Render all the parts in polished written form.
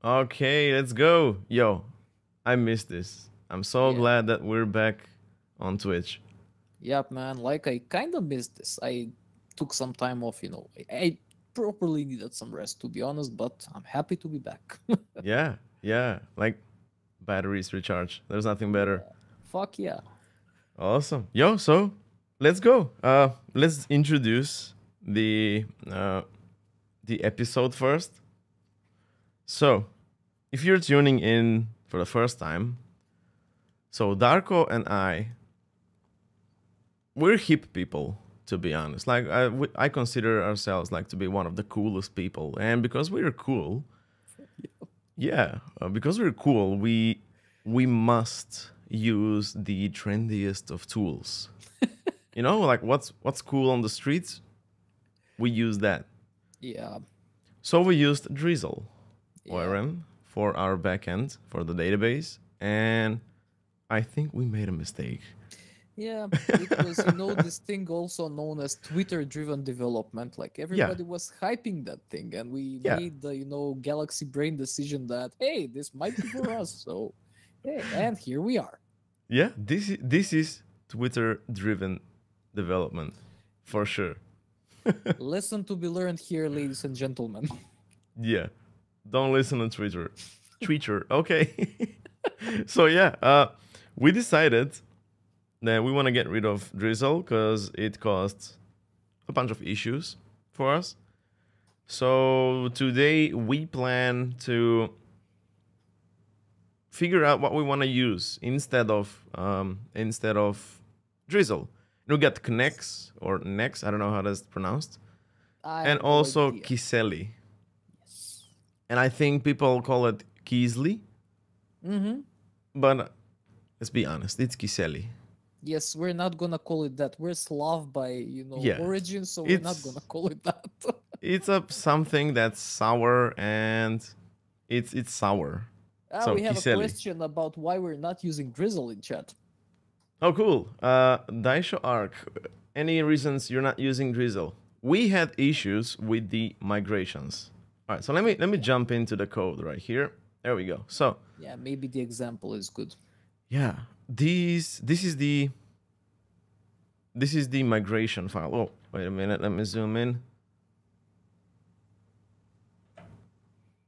Okay, let's go. Yo, I missed this. I'm so Yeah. glad that we're back on Twitch. Yep, man. Like I kind of missed this. I took some time off, I properly needed some rest to be honest, but I'm happy to be back. Yeah, yeah. Like batteries recharge. There's nothing better. Yeah. Fuck yeah. Awesome. Yo, so let's go. Let's introduce uh the episode first. So, if you're tuning in for the first time, so Darko and we're hip people, to be honest. Like I consider ourselves like to be one of the coolest people, and because we're cool, yeah, because we're cool, we must use the trendiest of tools. You know, like what's cool on the streets, we use that. Yeah. So we used Drizzle Yeah. ORM for our backend for the database, and I think we made a mistake. Yeah, it was, this thing also known as Twitter-driven development. Like Yeah, everybody was hyping that thing, and we yeah, made the, Galaxy Brain decision that, hey, this might be for us. So, hey, and here we are. yeah. This is Twitter driven development for sure. Lesson to be learned here, ladies and gentlemen. Yeah, don't listen on Twitter. Twitter, okay. So yeah, we decided that we want to get rid of Drizzle because it caused a bunch of issues for us. So today we plan to figure out what we want to use instead of Drizzle. You get Knex or Nex, I don't know how that's pronounced, I and have no also idea. Kiseli. Yes. And I think people call it Kiesli, Mm-hmm. but let's be honest, it's Kiseli. Yes, we're not gonna call it that. We're Slav by, Yeah, origin, so we're not gonna it's call it that. it's a something that's sour and it's sour. So We have a Kiseli. question about why we're not using Drizzle in chat. Oh, cool. Daisho Arc. Any reasons you're not using Drizzle? We had issues with the migrations. All right, so let me jump into the code right here. There we go. So Yeah, maybe the example is good. yeah, this is the migration file. Oh, wait a minute. Let me zoom in.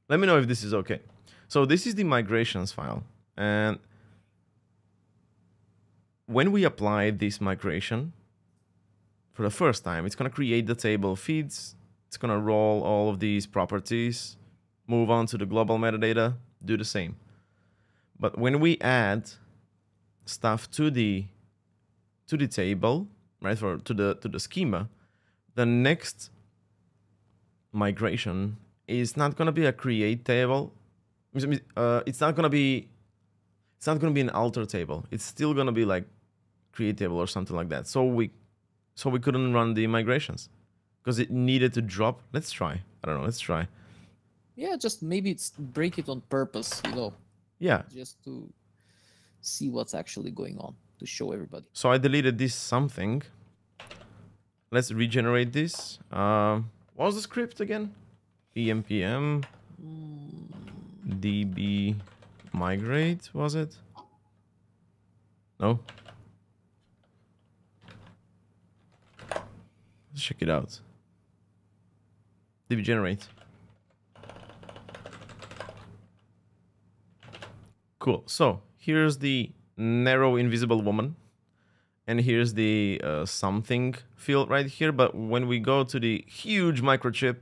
Let me know if this is okay. So this is the migrations file, and when we apply this migration for the first time, it's going to create the table feeds. It's going to roll all of these properties, move on to the global metadata, do the same. But when we add stuff to the table, right, to the schema, the next migration is not going to be a create table. It's not going to be an alter table. It's still going to be like create table or something like that. So we couldn't run the migrations because it needed to drop. Let's try. I don't know. Let's try. Yeah, just maybe it's break it on purpose, Yeah. just to see what's actually going on to show everybody. So I deleted this something. Let's regenerate this. What was the script again? EMPM DB migrate, was it? No. Let's check it out. DB generate. Cool. So here's the narrow invisible woman, and here's the something field right here. But when we go to the huge microchip,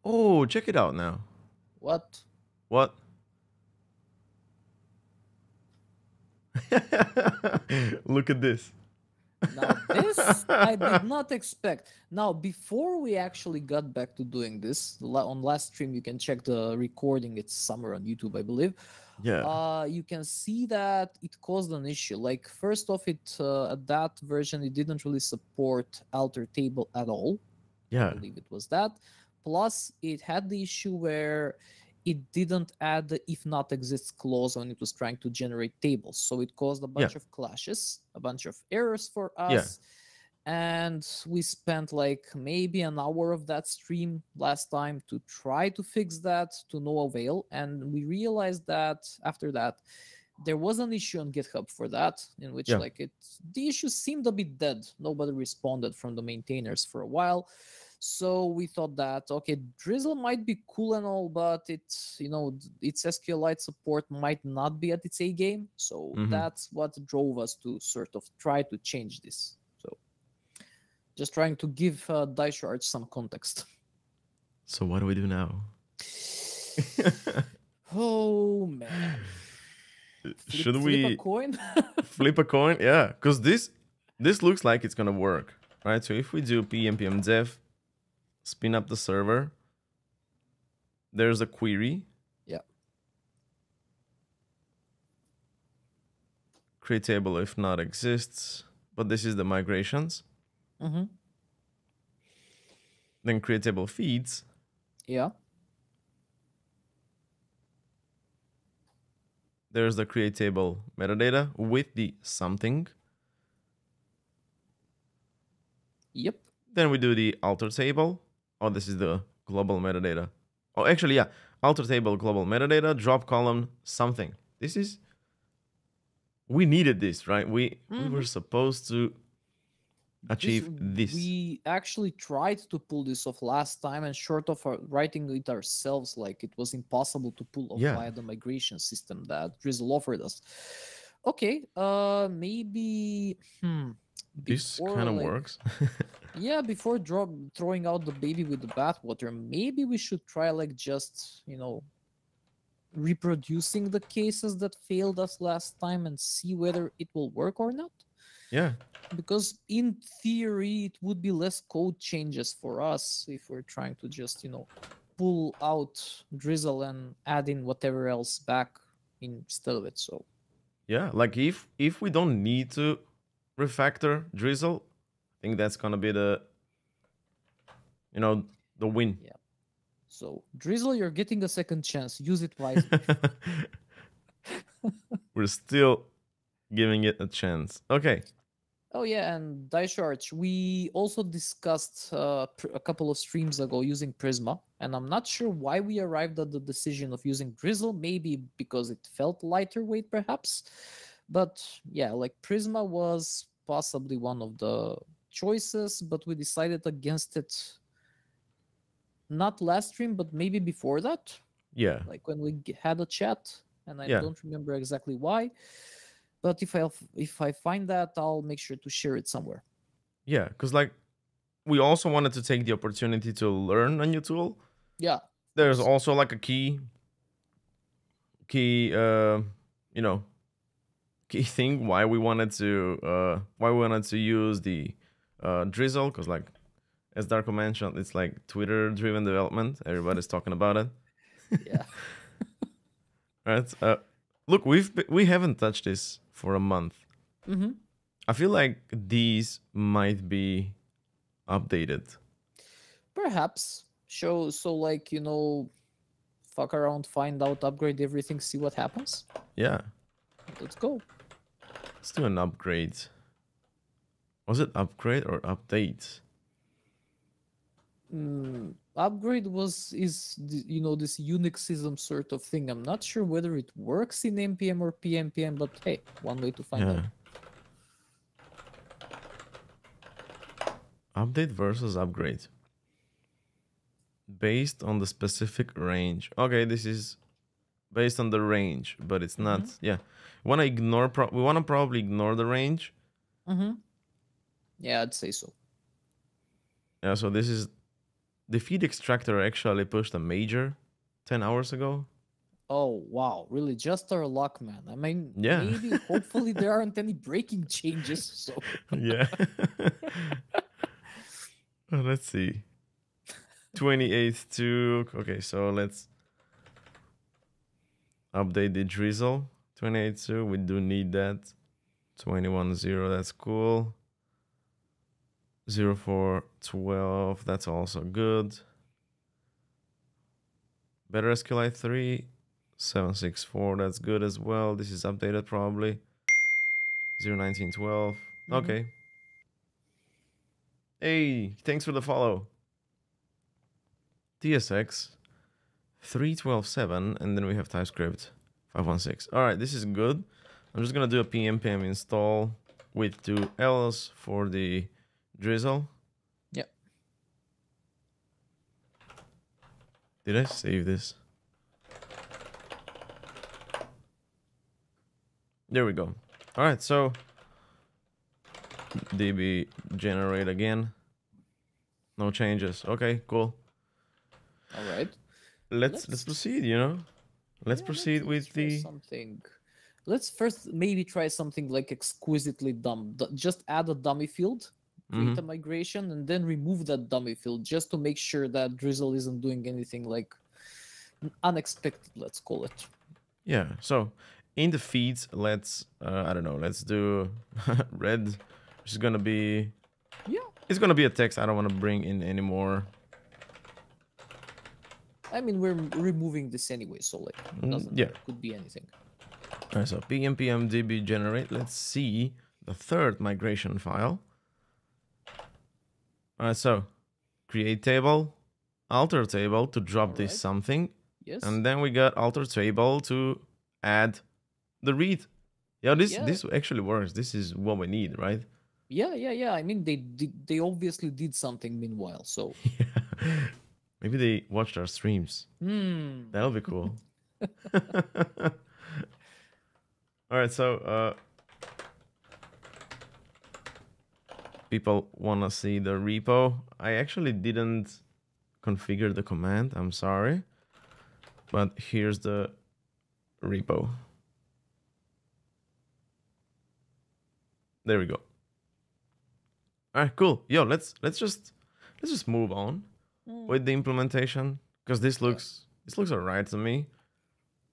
oh, check it out now. What? What? Look at this. Now, this I did not expect. Now, before we actually got back to doing this, on last stream, you can check the recording. It's somewhere on YouTube, I believe. Yeah. You can see that it caused an issue. Like, first off, at that version, it didn't really support alter table at all. Yeah. I believe it was that. Plus, it had the issue where it didn't add the if not exists clause when it was trying to generate tables. So it caused a bunch of clashes, a bunch of errors for Yeah. us. And we spent like maybe an hour of that stream last time to try to fix that, to no avail. And we realized that after that there was an issue on GitHub for that, in which Yeah. like the issue seemed a bit dead. Nobody responded from the maintainers for a while. So we thought that okay, Drizzle might be cool and all, but its SQLite support might not be at its A game. So Mm-hmm. that's what drove us to sort of try to change this. So just trying to give Dicecharge some context. So what do we do now? Oh man. Should Flip a we coin? flip a coin? Yeah, because this looks like it's gonna work, right? So if we do npm dev, spin up the server, there's a query. Yeah. Create table if not exists, but this is the migrations. Mm-hmm. Then create table feeds. Yeah. There's the create table metadata with the something. Yep. Then we do the alter table. Oh, this is the global metadata. Oh, actually, yeah. Alter table, global metadata, drop column, something. This is... We needed this, right? We were supposed to achieve this. We actually tried to pull this off last time, and short of writing it ourselves, like it was impossible to pull off via the migration system that Drizzle offered us. Okay, maybe This kind of works. Yeah, before throwing out the baby with the bathwater, maybe we should try like just reproducing the cases that failed us last time and see whether it will work or not. Yeah. Because in theory, it would be less code changes for us if we're trying to just, pull out Drizzle and add in whatever else back instead of it. So yeah, like if we don't need to refactor Drizzle, I think that's gonna be the the win. Yeah. So Drizzle, you're getting a second chance. Use it wisely. We're still giving it a chance. Okay. Oh yeah, and Dicecharge, we also discussed a couple of streams ago using Prisma, and I'm not sure why we arrived at the decision of using Drizzle. Maybe because it felt lighter weight, perhaps. But yeah, like Prisma was possibly one of the choices, but we decided against it. Not last stream, but maybe before that. Yeah. Like when we had a chat, and I don't remember exactly why. But if I find that, I'll make sure to share it somewhere. Yeah, because like we also wanted to take the opportunity to learn a new tool. Yeah. There's also like a key key thing why we wanted to use the Drizzle, because like as Darko mentioned, it's like Twitter driven development. Everybody's talking about it. Yeah. Right. Look, we haven't touched this for a month. I feel like these might be updated. Perhaps. So like, fuck around, find out, upgrade everything, see what happens. Yeah. Let's go. Let's do an upgrade. Was it upgrade or update? Upgrade is this Unixism sort of thing. I'm not sure whether it works in npm or pnpm, but hey, one way to find out. Update versus upgrade. Based on the specific range. Okay, this is based on the range, but it's not. Yeah, we want to probably ignore the range. Yeah, I'd say so. Yeah, so this is the feed extractor actually pushed a major 10 hours ago. Oh wow, really? Just our luck, man. I mean, yeah. Maybe hopefully there aren't any breaking changes. So yeah. Let's see. 28.2. Okay, so let's update the Drizzle. 28.2. We do need that. 21.0. That's cool. 04.12. That's also good. Better SQLite 3. 7.6.4. That's good as well. This is updated probably. 0.19.12. Okay. Hey, thanks for the follow. TSX 3.12.7, and then we have TypeScript 5.1.6. All right, this is good. I'm just gonna do a pm install with 2 L's for the drizzle. Yeah. Did I save this? There we go. All right, so DB generate again. No changes. Okay, cool. All right. Let's proceed, you know. Let's Yeah, proceed with try the something. Let's first maybe try something like exquisitely dumb. Just add a dummy field, create a migration, and then remove that dummy field just to make sure that Drizzle isn't doing anything like unexpected, let's call it. Yeah, so in the feeds, let's I don't know, let's do red, which is gonna be, Yeah. it's gonna be a text. I don't want to bring in anymore. I mean, we're removing this anyway, so like doesn't Yeah. matter. Could be anything. All right, so pm db generate. Let's see the third migration file. All right, so create table, alter table to drop this Alright. something, Yes. and then we got alter table to add the read. Yeah, this actually works. This is what we need, right? Yeah. I mean, they obviously did something meanwhile, so. Yeah. Maybe they watched our streams. Hmm. That'll be cool. All right, so people want to see the repo. I actually didn't configure the command. I'm sorry. But here's the repo. There we go. All right, cool. Yo, let's just move on with the implementation, because this looks all right to me.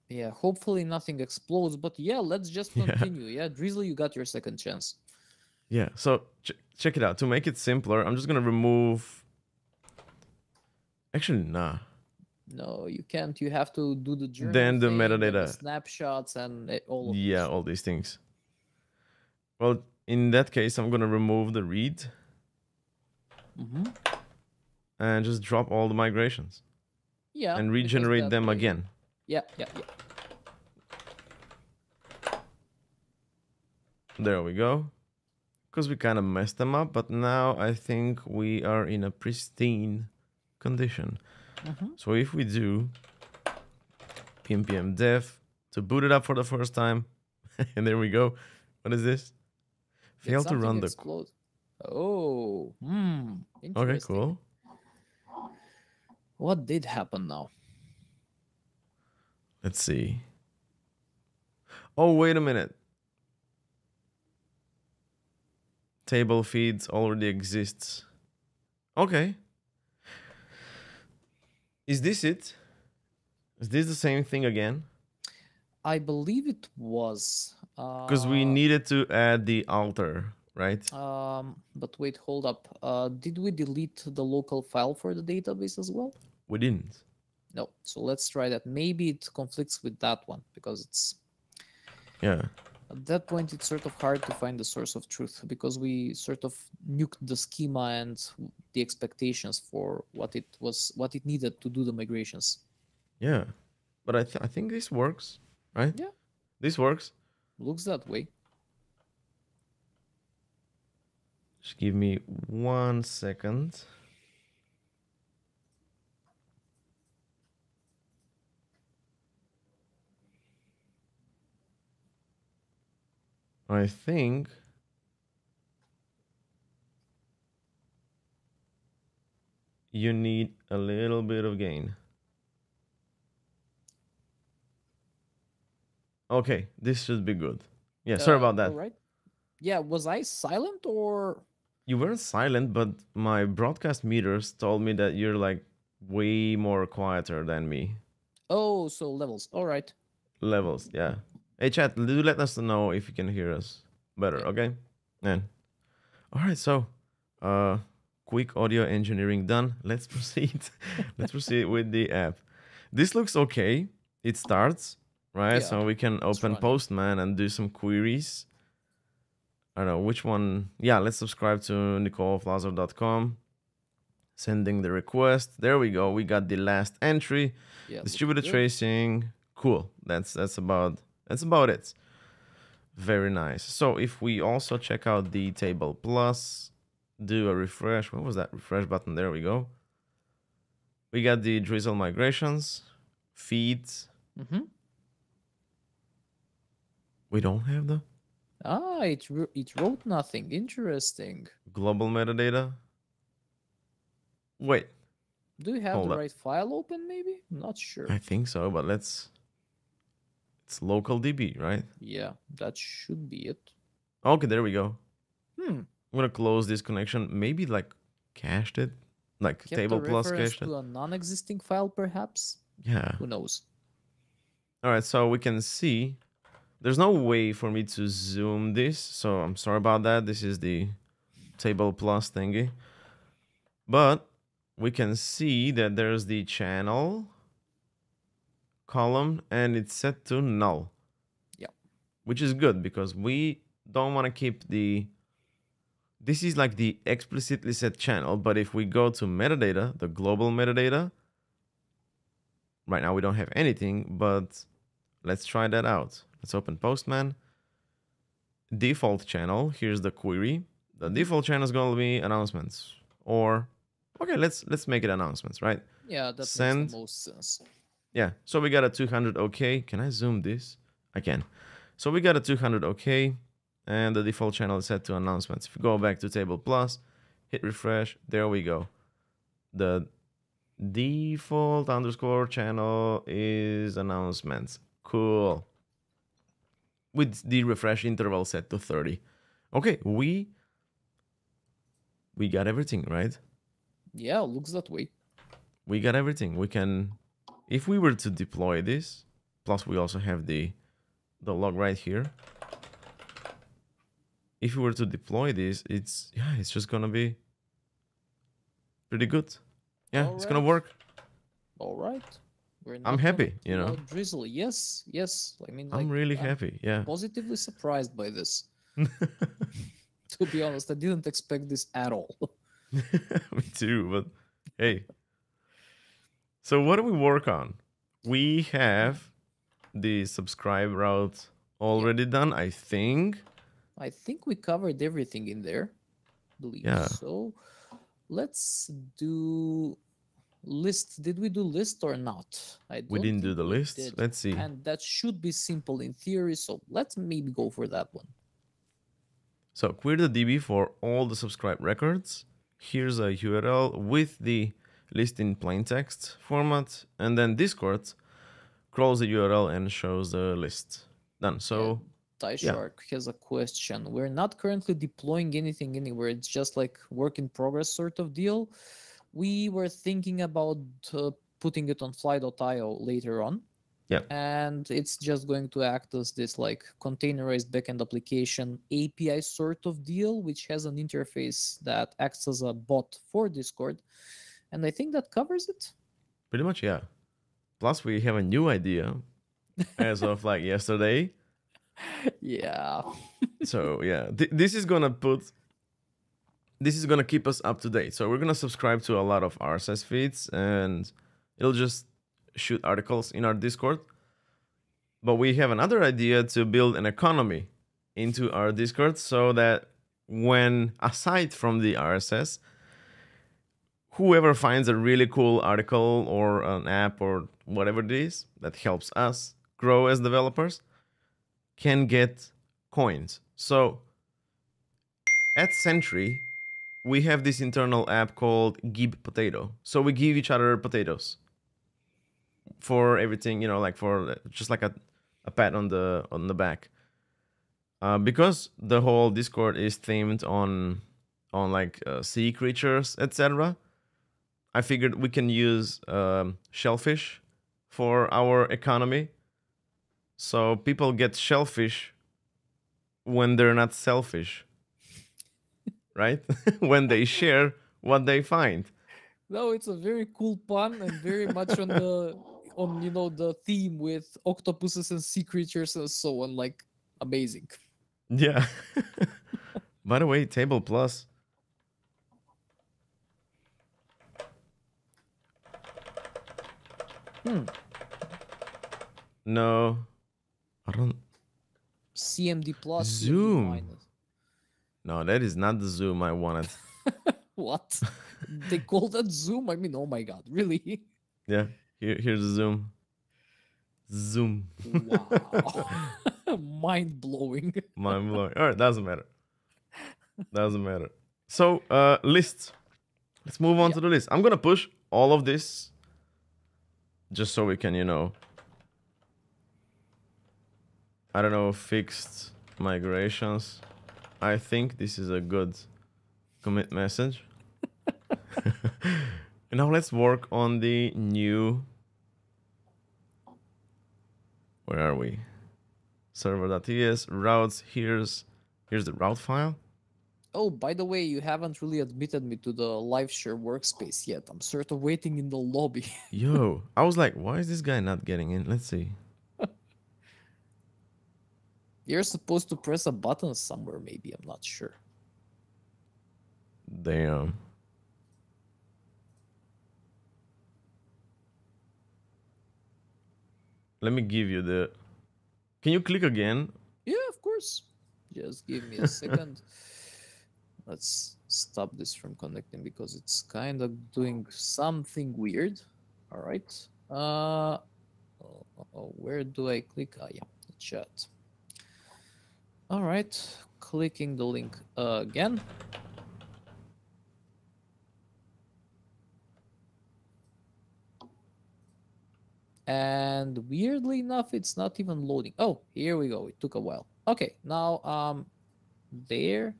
Yeah, hopefully nothing explodes, but yeah, let's just continue. Yeah, Drizzle, you got your second chance. Yeah, so check it out. To make it simpler, I'm just gonna remove. Actually, nah. No, you can't. You have to do the journal Then the thing and the metadata. snapshots and all of Yeah, all these things. Well, in that case, I'm gonna remove the read and just drop all the migrations. Yeah, And because regenerate that them way- again. Yeah. There we go. Because we kind of messed them up, but now I think we are in a pristine condition. So if we do pm dev to boot it up for the first time, and there we go. What is this? Did Fail to something run the. explode? Oh, interesting. Okay, cool. What did happen now? Let's see. Oh, wait a minute. Table feeds already exists. Okay. Is this it? Is this the same thing again? I believe it was. Because we needed to add the alter, right? But wait, hold up. Did we delete the local file for the database as well? We didn't. No. So let's try that. Maybe it conflicts with that one because it's. Yeah. At that point, it's sort of hard to find the source of truth because we sort of nuked the schema and the expectations for what it needed to do the migrations. Yeah. But I think this works, right? Yeah. This works. Looks that way. Just give me 1 second. I think you need a little bit of gain. Okay, this should be good. Yeah, sorry about that. All right. Yeah, was I silent or? You weren't silent, but my broadcast meters told me that you're like way more quieter than me. Oh, so levels. All right. Levels, yeah. Hey, chat, do let us know if you can hear us better, okay? And all right, so quick audio engineering done. Let's proceed. Let's proceed with the app. This looks okay. It starts, right? Yeah, so we can open running. Postman and do some queries. I don't know which one. Yeah, let's subscribe to nicoleflazar.com. Sending the request. There we go. We got the last entry. Yeah, Distributed looking good. tracing. Cool. That's about it. Very nice. So if we also check out the table plus, do a refresh. What was that refresh button? There we go. We got the drizzle migrations, feeds. We don't have the It wrote nothing. Interesting. global metadata. Wait, Do you have hold the up. right file open? Maybe. I'm not sure. I think so, but let's. It's local DB, right? Yeah, that should be it. Okay, there we go. Hmm. I'm gonna close this connection. Maybe like cached it, like Kept table a plus reference cached it. to a non-existing file, perhaps. Yeah. Who knows? All right, so we can see. There's no way for me to zoom this, so I'm sorry about that. This is the table plus thingy. But we can see that there's the channel column and it's set to null. Yeah. Which is good because we don't want to keep the... This is like the explicitly set channel, but if we go to metadata, the global metadata, right now we don't have anything, but let's try that out. Let's open Postman. Default channel, here's the query. The default channel is going to be announcements. Or, okay, let's make it announcements, right? Yeah, that Send. makes the most sense. Yeah, so we got a 200 OK. Can I zoom this? I can. So we got a 200 OK, and the default channel is set to announcements. If you go back to table plus, hit refresh, there we go. The default underscore channel is announcements. Cool. With the refresh interval set to 30. Okay, we got everything, right? Yeah, looks that way. We got everything. We can, if we were to deploy this, plus we also have the log right here. If we were to deploy this, it's just gonna be pretty good. Yeah, it's gonna work. All right. I'm happy, you know. Drizzle. Yes, yes. I mean, I'm really happy. Yeah. Positively surprised by this. To be honest, I didn't expect this at all. Me too, but hey. So what do we work on? We have the subscribe route already done, I think. I think we covered everything in there. Believe so. Let's do list. Did we do list or not? We didn't do the list. Let's see. And that should be simple in theory, so let's maybe go for that one. So query the DB for all the subscribe records. Here's a URL with the list in plain text format, and then Discord crawls the URL and shows the list. Done. So Shark has a question. We're not currently deploying anything anywhere. It's just like work in progress sort of deal. We were thinking about putting it on fly.io later on. Yeah. And it's just going to act as this like containerized backend application API sort of deal, which has an interface that acts as a bot for Discord. And I think that covers it. Pretty much, yeah. Plus, we have a new idea as of like yesterday. Yeah. So yeah, this is gonna keep us up to date. So we're gonna subscribe to a lot of RSS feeds, and it'll just shoot articles in our Discord. But we have another idea to build an economy into our Discord, so that when, aside from the RSS, whoever finds a really cool article or an app or whatever it is that helps us grow as developers can get coins. So at Sentry, we have this internal app called Give Potato. So we give each other potatoes for everything, you know, like for just like a pat on the back. Because the whole Discord is themed on like sea creatures, etc. I figured we can use shellfish for our economy. So people get shellfish when they're not selfish, right? When they share what they find. No, it's a very cool pun and very much on the theme with octopuses and sea creatures and so on. Like, amazing. Yeah. By the way, table plus. No, I don't. CMD plus, CMD Zoom. minus. No, that is not the zoom I wanted. What? They call that zoom? I mean, oh my god, really? Yeah, here's the zoom. Zoom. Wow. Mind blowing. Mind blowing. All right, doesn't matter. Doesn't matter. So, lists. Let's move on Yeah. to the list. I'm gonna push all of this just so we can, I don't know, fixed migrations. I think this is a good commit message. And now let's work on the new. Where are we? Server.ts routes. Here's the route file. Oh, by the way, you haven't really admitted me to the live share workspace yet. I'm sort of waiting in the lobby. Yo, I was like, why is this guy not getting in? Let's see. You're supposed to press a button somewhere, maybe. I'm not sure. Damn. Let me give you the. Can you click again? Yeah, of course. Just give me a second. Let's stop this from connecting because it's kind of doing something weird. All right. Where do I click? Ah, yeah, the chat. All right. Clicking the link again. And weirdly enough, it's not even loading. Oh, here we go. It took a while. Okay, now there.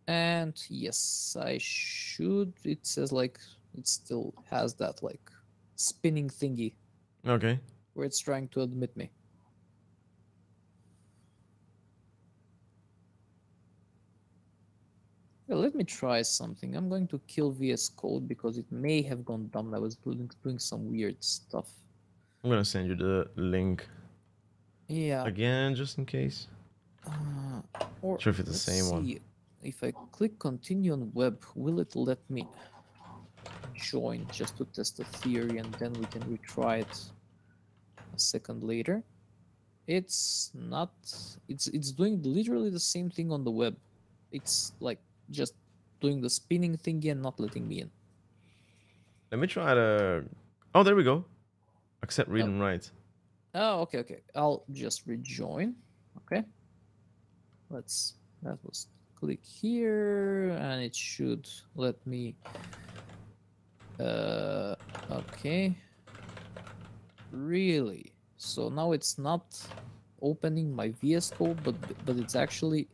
And yes, I should. It says like it still has that like spinning thingy Okay. where it's trying to admit me. Yeah, let me try something. I'm going to kill VS Code because it may have gone dumb. I was doing some weird stuff. I'm gonna send you the link Yeah. again, just in case. Or Sure if it's the let's same one. see. If I click continue on web, will it let me join just to test the theory and then we can retry it a second later? It's not. It's doing literally the same thing on the web. It's like just doing the spinning thingy and not letting me in. Let me try to. Oh, there we go. Accept read Oh. and write. Oh, okay. I'll just rejoin. Okay. That was click here and it should let me okay. Really? So now it's not opening my VS Code, but it's actually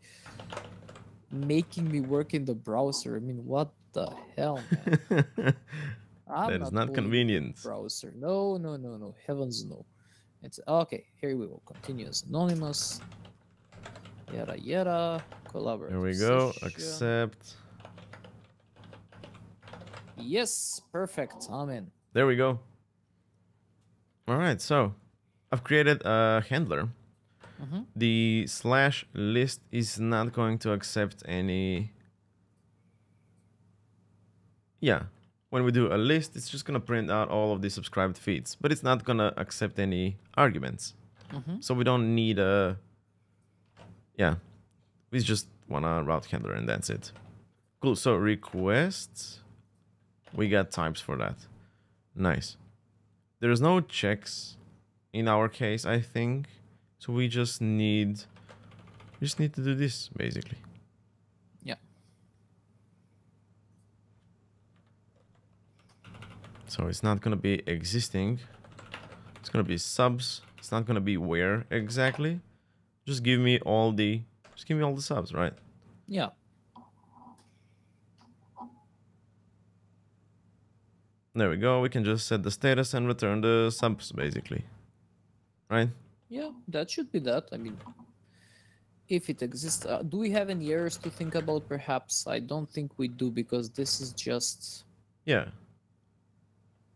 making me work in the browser. I mean, what the hell, man? That is not convenient. Browser. No. Heavens no. It's okay. Here we go. Continuous anonymous. Yada yada. Collaborative. There we go. session. Accept. Yes, perfect. I'm in. There we go. All right, so I've created a handler. The /list is not going to accept any. Yeah, when we do a list, it's just gonna print out all of the subscribed feeds, but it's not gonna accept any arguments. So we don't need a. Yeah, we just want a route handler and that's it. Cool. So requests, we got types for that. Nice. There's no checks in our case, I think. So we just need to do this basically. Yeah. So it's not gonna be existing. It's gonna be subs. It's not gonna be where exactly. Just give me all the subs, right? Yeah. There we go. We can just set the status and return the subs basically. Right? Yeah, that should be that. I mean, if it exists, do we have any errors to think about? Perhaps I don't think we do because this is just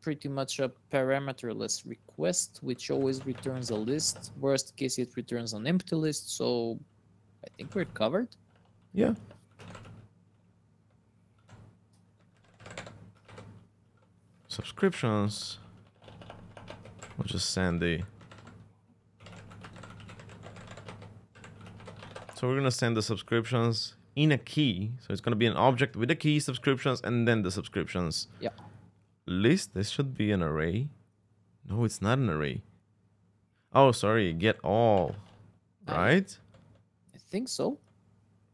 pretty much a parameterless request, which always returns a list. Worst case, it returns an empty list. So I think we're covered. Yeah. Subscriptions. We'll just send the. So we're gonna send the subscriptions in a key. So it's gonna be an object with a key, subscriptions, and then the subscriptions. Yeah. List. This should be an array. No, it's not an array. Oh, sorry. Get all. Right? I think so.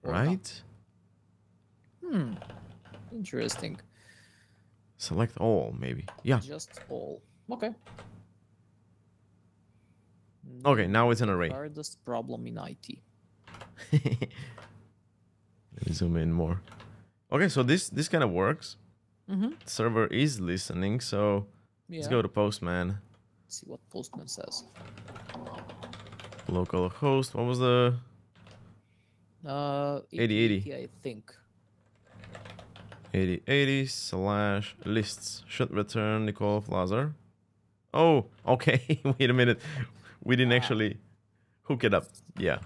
Or not. Right? Interesting. Select all, maybe. Yeah. Just all. Okay. Okay, now it's an array. Hardest problem in IT. Let me zoom in more. Okay, so this kind of works. Server is listening, so let's go to Postman. Let's see what Postman says. Localhost. What was the 8080? I think. 8080/lists should return Nicole Lazar. Oh, okay. Wait a minute. We didn't actually hook it up. Yeah.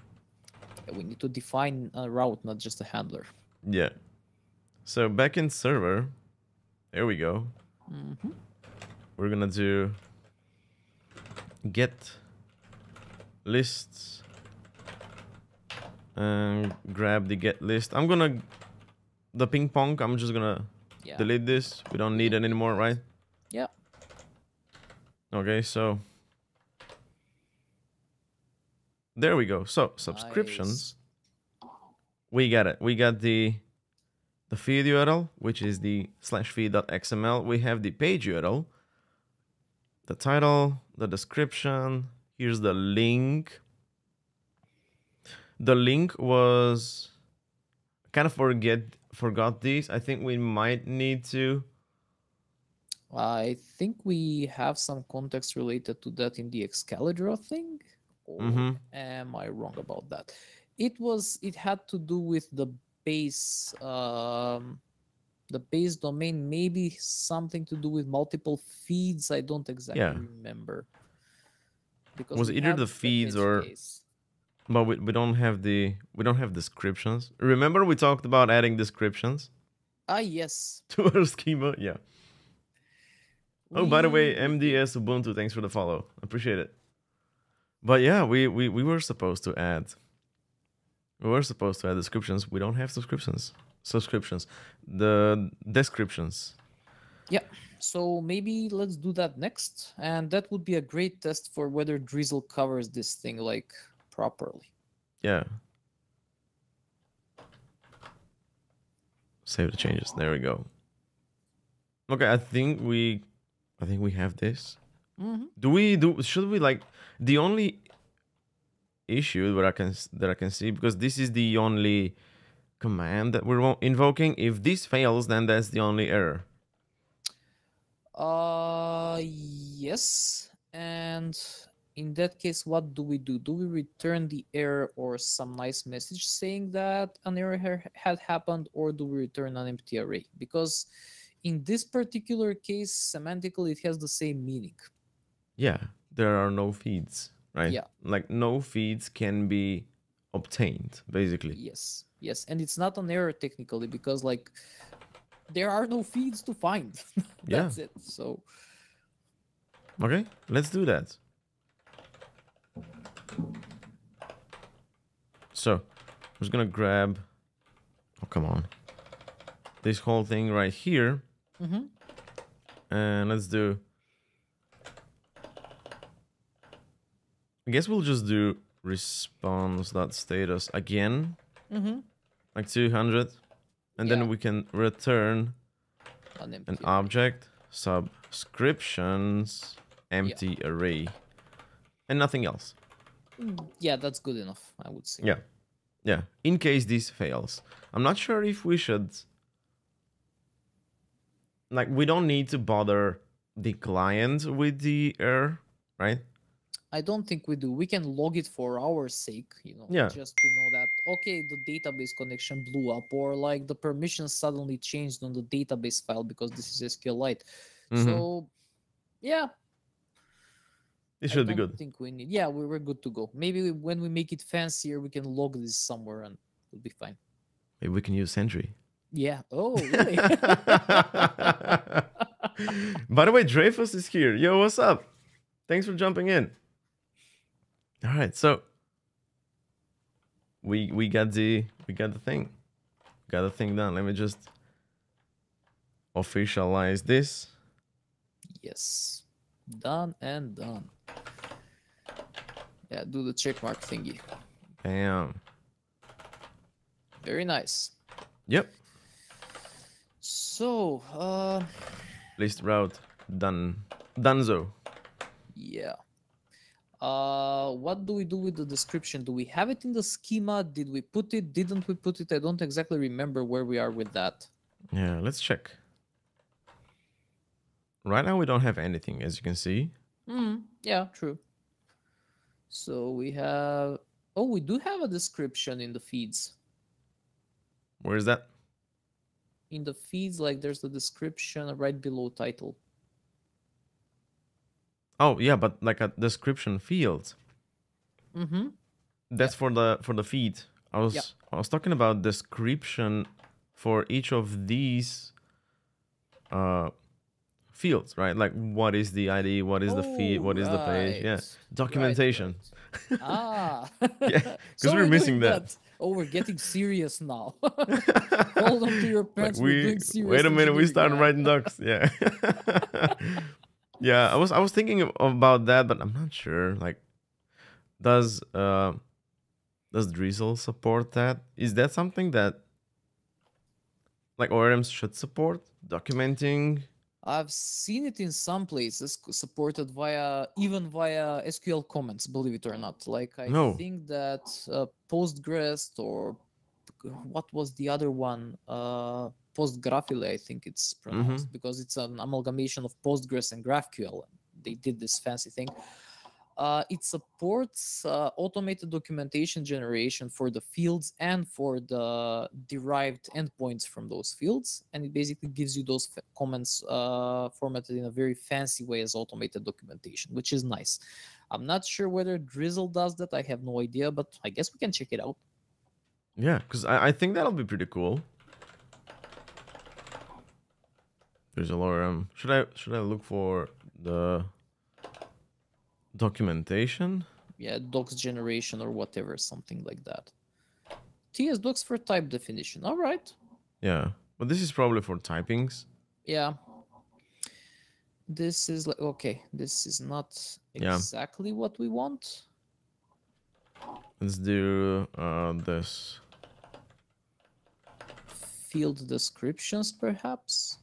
We need to define a route, not just a handler. Yeah. So back in server, there we go. We're gonna do get lists and grab the get list. I'm gonna the ping pong. I'm just gonna delete this. We don't need it anymore, right? Yeah. Okay, so there we go. So subscriptions. Nice. We got it. We got the feed URL, which is the /feed.xml. We have the page URL, the title, the description. Here's the link. The link was kind of forgot these. I think we might need to. I think we have some context related to that in the Excalibur thing. Or am I wrong about that? It had to do with the base domain, maybe something to do with multiple feeds. I don't exactly remember. Because was either the feeds or but we don't have descriptions. Remember we talked about adding descriptions? Yes. To our schema, yeah. Oh, by the way, MDS Ubuntu, thanks for the follow. Appreciate it. But yeah, we were supposed to add. We were supposed to add descriptions. We don't have subscriptions. The descriptions. Yeah. So maybe let's do that next, and that would be a great test for whether Drizzle covers this thing like properly. Yeah. Save the changes. There we go. Okay, I think we have this. Should we like the only issue that I can see, because this is the only command that we're invoking. If this fails, then that's the only error. Yes. And in that case, what do we do? Do we return the error or some nice message saying that an error had happened, or do we return an empty array? Because in this particular case, semantically, it has the same meaning. Yeah, there are no feeds, right? Yeah. Like no feeds can be obtained, basically. Yes. And it's not an error technically, because like there are no feeds to find. That's it. So. Okay, let's do that. So, I'm just gonna grab. Oh, come on. This whole thing right here. And let's do. I guess we'll just do response.status again. Like 200. And then we can return an object, subscriptions, empty array, and nothing else. Yeah, that's good enough, I would say. Yeah. In case this fails. I'm not sure if we should. Like, we don't need to bother the client with the error, right? I don't think we do. We can log it for our sake, just to know that, okay, the database connection blew up, or like the permissions suddenly changed on the database file because this is SQLite. So, yeah. It should be good. I think we need. Yeah, we're good to go. Maybe when we make it fancier, we can log this somewhere and it'll be fine. Maybe we can use Sentry. Yeah. Oh, really? By the way, Dreyfus is here. Yo, what's up? Thanks for jumping in. All right, so we got the thing. Got the thing done. Let me just officialize this. Yes. Done and done. Yeah, do the checkmark thingy. Bam. Very nice. Yep. So, List route done. Donezo. yeah. What do we do with the description? Do we have it in the schema? Did we put it? Didn't we put it? I don't exactly remember where we are with that. Yeah, let's check. Right now we don't have anything, as you can see. Yeah, true. So we have... Oh, we do have a description in the feeds. Where is that? In the feeds, like there's the description right below title. Oh yeah, but like a description field. That's for the feed. I was talking about description for each of these fields, right? Like what is the ID, what is the feed, what is the page? Yeah, documentation. Right. Ah, yeah, because we're missing that. Oh, we're getting serious now. Hold on to your pants. Like we're doing serious. Wait a minute, we started engineering, writing docs. Yeah. Yeah, I was thinking about that, but I'm not sure. Like, does Drizzle support that? Is that something that like ORMs should support? Documenting? I've seen it in some places supported even via SQL comments, believe it or not. Like I think that Postgres or what was the other one? PostgreSQL, I think it's pronounced, because it's an amalgamation of Postgres and GraphQL. They did this fancy thing. It supports automated documentation generation for the fields and for the derived endpoints from those fields. And it basically gives you those comments formatted in a very fancy way as automated documentation, which is nice. I'm not sure whether Drizzle does that. I have no idea, but I guess we can check it out. Yeah, because I think that'll be pretty cool. Drizzle ORM. Should I look for the documentation? Yeah, docs generation or whatever, something like that. TS docs for type definition. All right. Yeah, but this is probably for typings. Yeah. This is like, okay, this is not exactly what we want. Let's do this. Field descriptions, perhaps.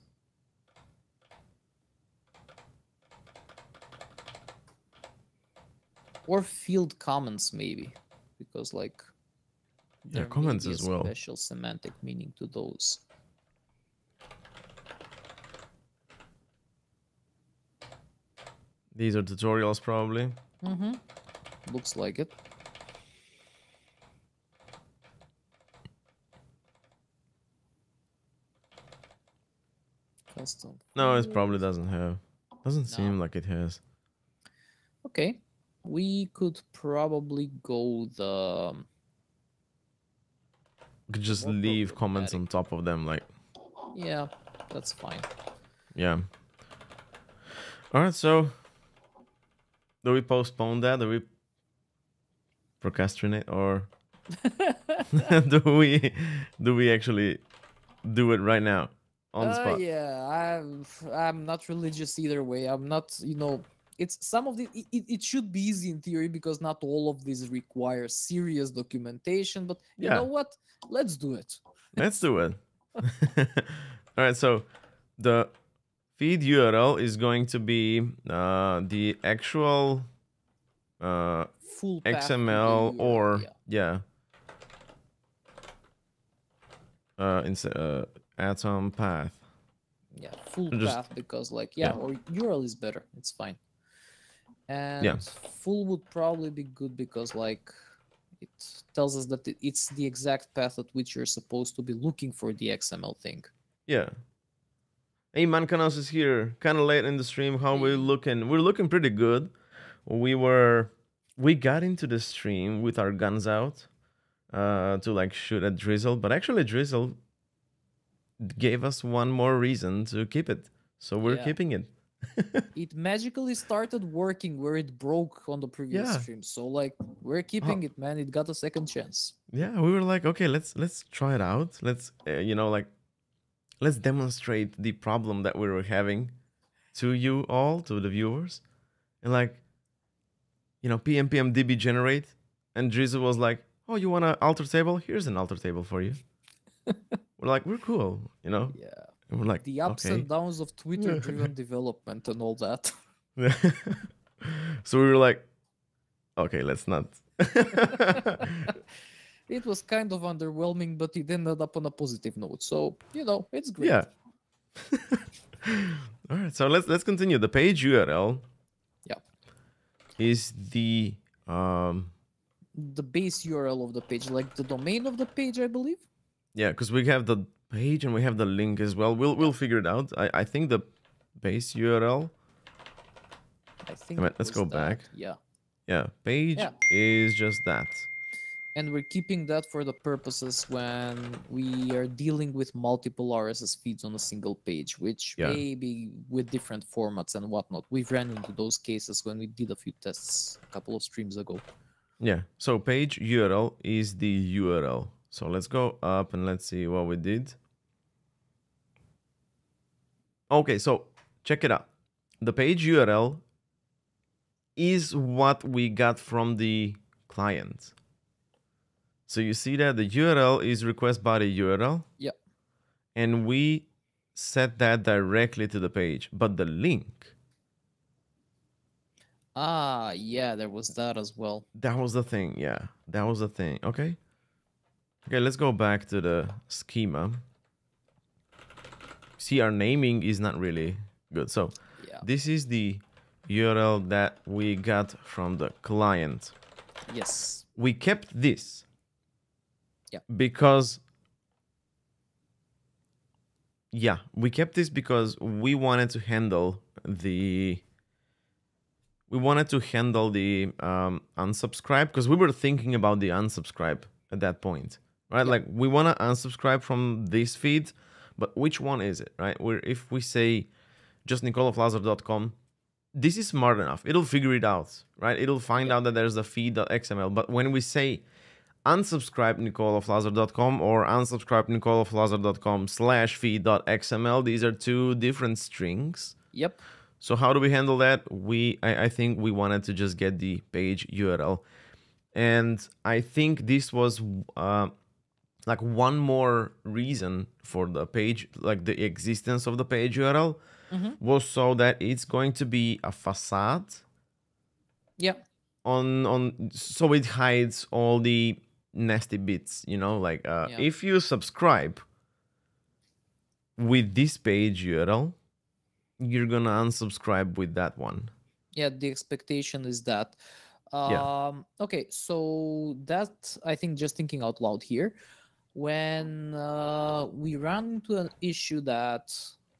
Or field comments, maybe, because like there comments as well. Special semantic meaning to those. These are tutorials, probably. Looks like it. Custom. No, it probably doesn't have. Doesn't seem like it has. Okay. We could probably go the... We could just leave comments on top of them, like... Yeah, that's fine. Yeah. Alright, so... Do we postpone that? Do we procrastinate? Or... do we actually do it right now? On the spot? Yeah, I'm not religious either way. I'm not, it's some of the it should be easy in theory because not all of these require serious documentation, but you know what, let's do it. Let's do it. All right, so the feed URL is going to be the actual full XML or atom path. Yeah, full path, because like or URL is better, it's fine. And full would probably be good because like it tells us that it's the exact path at which you're supposed to be looking for the XML thing. Yeah. Hey, Mankanos is here. Kind of late in the stream. How we looking? We're looking pretty good. We got into the stream with our guns out. to like shoot at Drizzle, but actually Drizzle gave us one more reason to keep it, so we're Yeah. keeping it. It magically started working where it broke on the previous Yeah. stream. So like we're keeping it, man. It got a second chance. Yeah, we were like, okay, let's try it out. Let's like let's demonstrate the problem that we were having to you all, to the viewers, and like PM DB generate, and Drizzle was like, oh, you want an alter table? Here's an alter table for you. We're like, we're cool, Yeah. And we're like, The ups okay. and downs of Twitter-driven development and all that. So we were like, okay, let's not. It was kind of underwhelming, but it ended up on a positive note. So, it's great. Yeah. All right, so let's continue. The page URL is the base URL of the page, like the domain of the page, I believe. Yeah, because we have the page and we have the link as well. We'll figure it out. I think the base URL. I think. Let's go back. Yeah. Yeah, page is just that. And we're keeping that for the purposes when we are dealing with multiple RSS feeds on a single page, which may be with different formats and whatnot. We've ran into those cases when we did a few tests a couple of streams ago. Yeah, so page URL is the URL. So let's go up and let's see what we did. Okay, so check it out. The page URL is what we got from the client. So you see that the URL is request body URL. Yeah. And we set that directly to the page, but the link. Yeah, there was that as well. That was the thing. Yeah, that was the thing. Okay. Okay, let's go back to the schema. See, our naming is not really good. So this is the URL that we got from the client. Yes. We kept this. Yeah. Because we kept this because we wanted to handle the unsubscribe, because we were thinking about the unsubscribe at that point, right? Like we want to unsubscribe from this feed, but which one is it, right? If we say just nikolaflazar.com, this is smart enough. It'll figure it out, right? It'll find out that there's a feed.xml. But when we say unsubscribe nikolaflazar.com or unsubscribe nikolaflazar.com/feed.xml, these are two different strings. Yep. So how do we handle that? I think we wanted to just get the page URL. And I think this was like one more reason for the page, like the existence of the page URL, was so that it's going to be a facade. Yeah. So it hides all the nasty bits, like if you subscribe with this page URL, you're gonna unsubscribe with that one. Yeah, the expectation is that. Okay, so that, I think, just thinking out loud here, when we run into an issue that,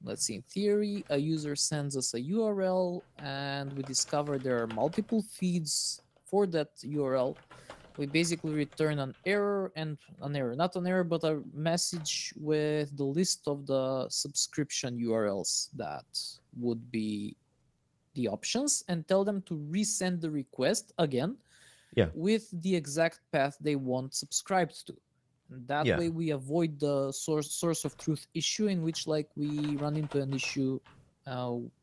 let's see, in theory, a user sends us a URL and we discover there are multiple feeds for that URL, we basically return an error, not an error, but a message with the list of the subscription URLs that would be the options, and tell them to resend the request again with the exact path they want subscribed to. And that way we avoid the source of truth issue, in which like we run into an issue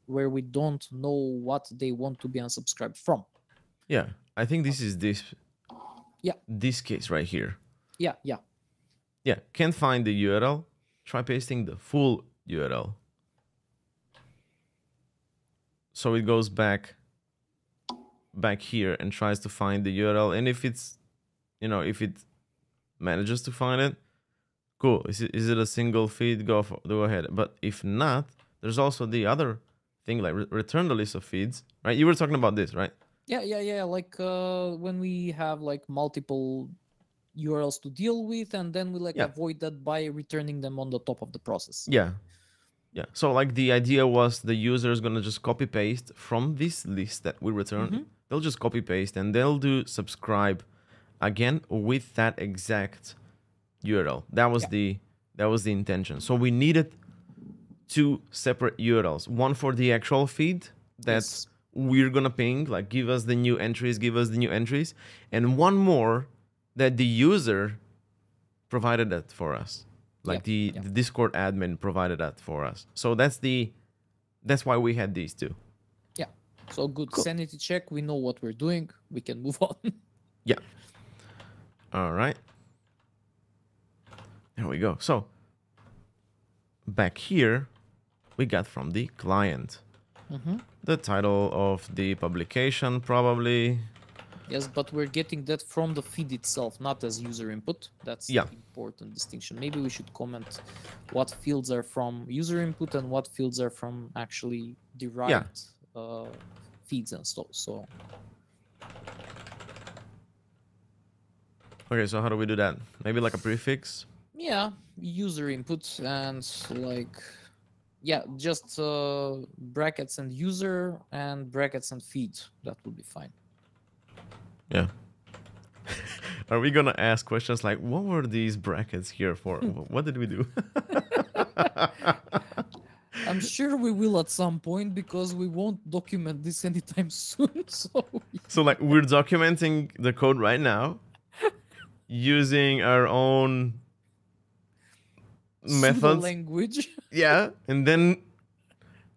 where we don't know what they want to be unsubscribed from. Yeah, I think this is this case right here. Yeah, can't find the URL, try pasting the full URL. So it goes back here and tries to find the URL, and if it's if it manages to find it, cool. Is it a single feed? Go ahead. But if not, there's also the other thing, like return the list of feeds, right? You were talking about this, right? Yeah. Like when we have like multiple URLs to deal with, and then we avoid that by returning them on the top of the process. Yeah. So like the idea was the user is gonna just copy paste from this list that we return. They'll just copy paste and they'll do subscribe again with that exact URL. That was the intention. So we needed two separate URLs, one for the actual feed that we're gonna ping, like give us the new entries, and one more that the user provided that for us, like the Discord admin provided that for us. So that's why we had these two. Yeah. So good. Cool. Sanity check. We know what we're doing. We can move on. Yeah. All right. There we go. So back here, we got from the client the title of the publication, probably. Yes, but we're getting that from the feed itself, not as user input. That's the important distinction. Maybe we should comment what fields are from user input and what fields are from actually derived feeds and stuff. So. Okay, so how do we do that? Maybe like a prefix? Yeah, user input and like, yeah, just brackets and user and brackets and feed. That would be fine. Yeah. Are we gonna ask questions like, what were these brackets here for? What did we do? I'm sure we will at some point because we won't document this anytime soon. So like we're documenting the code right now using our own methods, language. Yeah, and then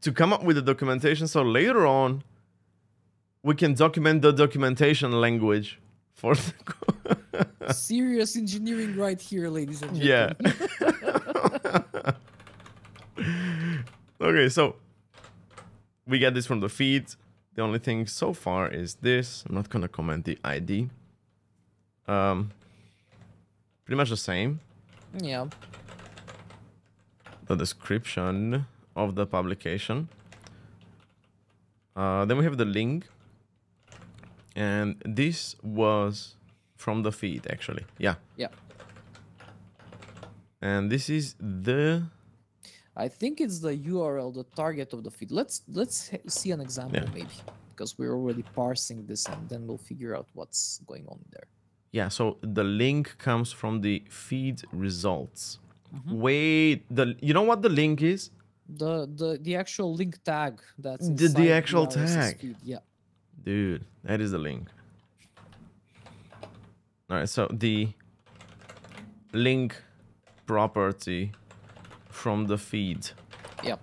to come up with the documentation, so later on we can document the documentation language for the code. Serious engineering right here, ladies and gentlemen. Yeah. Okay, so we get this from the feed. The only thing so far is this. I'm not gonna comment the ID. Pretty much the same. Yeah. The description of the publication. Then we have the link. And this was from the feed, actually. Yeah. Yeah. And this is the... I think it's the URL, the target of the feed. Let's see an example maybe, because we're already parsing this, and then we'll figure out what's going on there. Yeah, so the link comes from the feed results. Wait, you know what the link is? The actual link tag that's the actual tag. Feed. Yeah. Dude, that is the link. All right, so the link property from the feed. Yeah.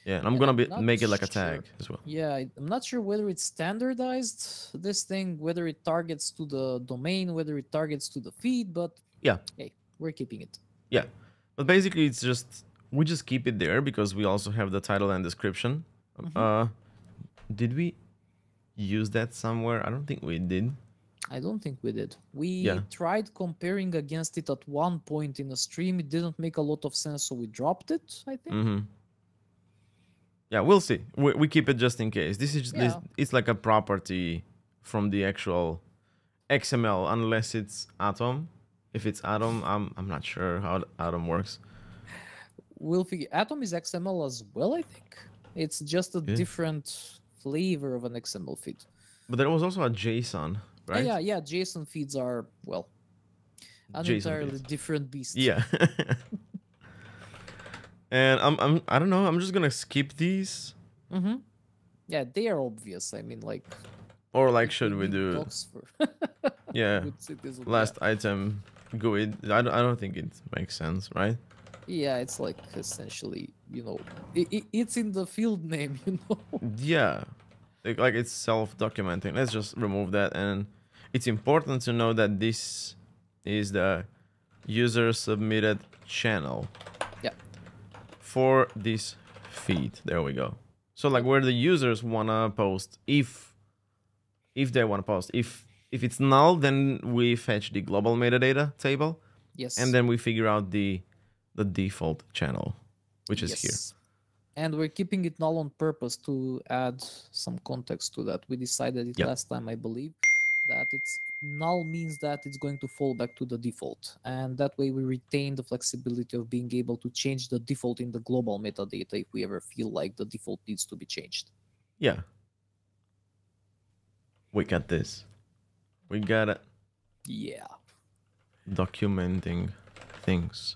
Yeah, and I'm gonna make it like a tag as well. Yeah, I'm not sure whether it's standardized, this thing, whether it targets to the domain, whether it targets to the feed, but yeah, hey, we're keeping it. Yeah, but basically it's just, we just keep it there because we also have the title and description. Did we use that somewhere? I don't think we did. I don't think we did. We tried comparing against it at one point in a stream. It didn't make a lot of sense, so we dropped it, I think. Yeah, we'll see. We keep it just in case. This is it's like a property from the actual XML, unless it's Atom. If it's Atom, I'm not sure how Atom works. We'll figure. Atom is XML as well, I think. It's just a different flavor of an XML feed. But there was also a JSON, right? Yeah. JSON feeds are, well, an entirely different beast. Yeah. And I don't know. I'm just gonna skip these. Yeah, they are obvious. I mean, like. Or like, should we do? Yeah. Last item GUID. I don't think it makes sense, right? Yeah, it's like essentially, you know, it's in the field name, you know. Yeah, like it's self-documenting. Let's just remove that, and it's important to know that this is the user submitted channel. Yeah. For this feed, there we go. So like where the users wanna post, if they wanna post, if it's null, then we fetch the global metadata table. Yes. And then we figure out the default channel, which is here. And we're keeping it null on purpose to add some context to that. We decided it last time, I believe, that it's null means that it's going to fall back to the default. And that way we retain the flexibility of being able to change the default in the global metadata if we ever feel like the default needs to be changed. Yeah. We got this. We got it. Yeah. Documenting things.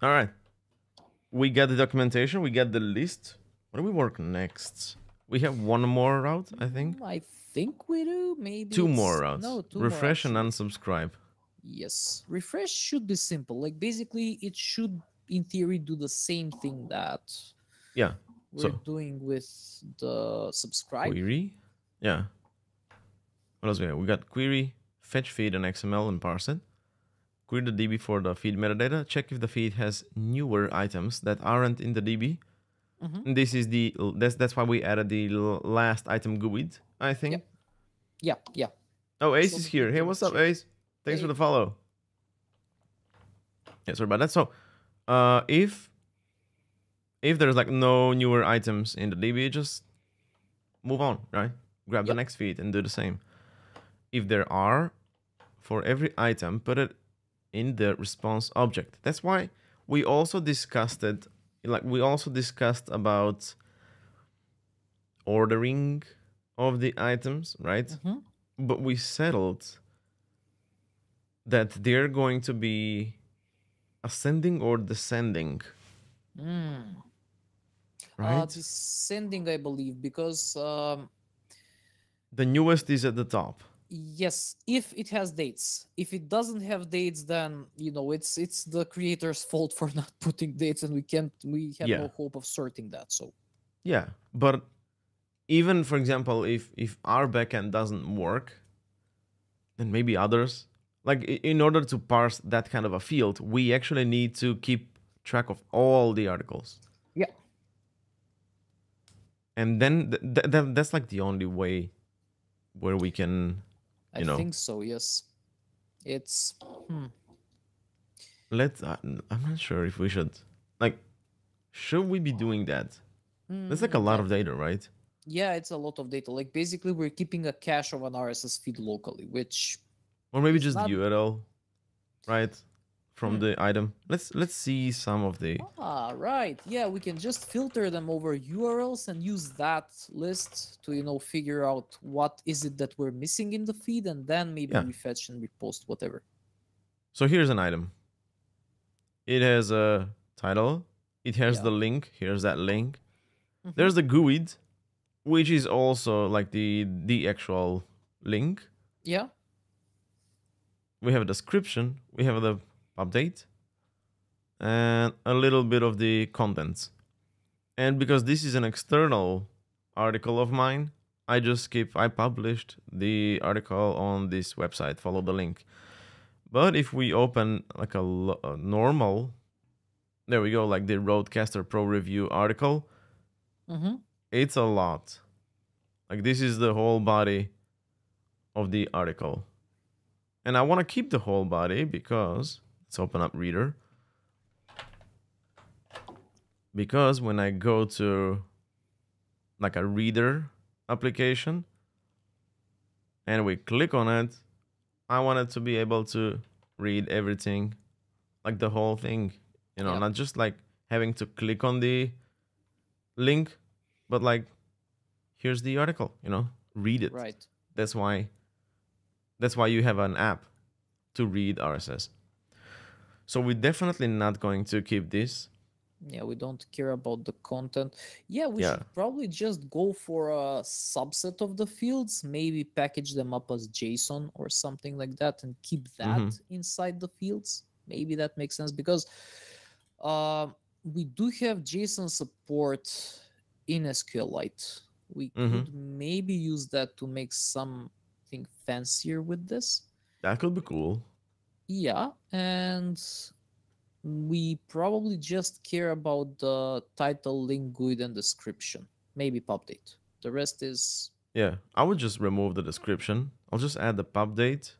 All right. We got the documentation. We got the list. What do we work next? We have one more route, I think. I think we do. Maybe Two more it's routes. no, two more Refresh and actually. unsubscribe. Yes. Refresh should be simple. Like basically it should in theory do the same thing that Yeah. we're So doing with the subscribe. query. Yeah. What else we have? We got query, fetch feed and XML and parse it. Query the DB for the feed metadata. Check if the feed has newer items that aren't in the DB. Mm-hmm. And this is that's why we added the last item GUID, I think. Yeah. Yeah. Oh, Ace So is that we here. Hey, can what's up, check. Ace? Thanks for Hey. the follow. Yeah, sorry about that. So, if there's like no newer items in the DB, just move on, right? Grab the Yep. next feed and do the same. If there are, for every item, put it in the response object. That's why we also discussed it. Like we also discussed about ordering of the items, right? Mm-hmm. But we settled that they're going to be ascending or descending, right? Descending, I believe, because The newest is at the top. yes, if it has dates. If it doesn't have dates, then it's the creator's fault for not putting dates, and we have Yeah. no hope of sorting that. So Yeah. But even for example, if our backend doesn't work, then maybe others. Like in order to parse that kind of a field, we actually need to keep track of all the articles. yeah, And then that's like the only way where we can, I think so. Yes, it's let's I'm not sure if we should we be doing that? That's like a lot yeah, of data, right? yeah, it's a lot of data. Like basically, we're keeping a cache of an RSS feed locally, which Or maybe is just the not. URL, right? From the item. Let's see some of the Right. Yeah, we can just filter them over URLs and use that list to, figure out what is it that we're missing in the feed, and then maybe yeah. refetch and repost whatever. So here's an item. It has a title. It has Yeah. the link. Here's that link. Mhm. There's the GUID, which is also like the actual link. Yeah. We have a description. We have the update. And a little bit of the contents. And because this is an external article of mine, I published the article on this website. Follow the link. But if we open like a normal, there we go, like the Roadcaster Pro Review article, it's a lot. Like this is the whole body of the article. And I want to keep the whole body because, let's open up Reader. Because when I go to like a Reader application and we click on it, I want it to be able to read everything, like the whole thing, not just like having to click on the link, but like, here's the article, read it. Right. That's why you have an app to read RSS. So we're definitely not going to keep this. Yeah, we don't care about the content. Yeah, we should probably just go for a subset of the fields, maybe package them up as JSON or something like that and keep that inside the fields. Maybe that makes sense because we do have JSON support in SQLite. We could maybe use that to make something fancier with this. That could be cool. Yeah, and we probably just care about the title, link, GUID, and description. Maybe pub date. The rest is... Yeah, I would just remove the description. I'll just add the pub date,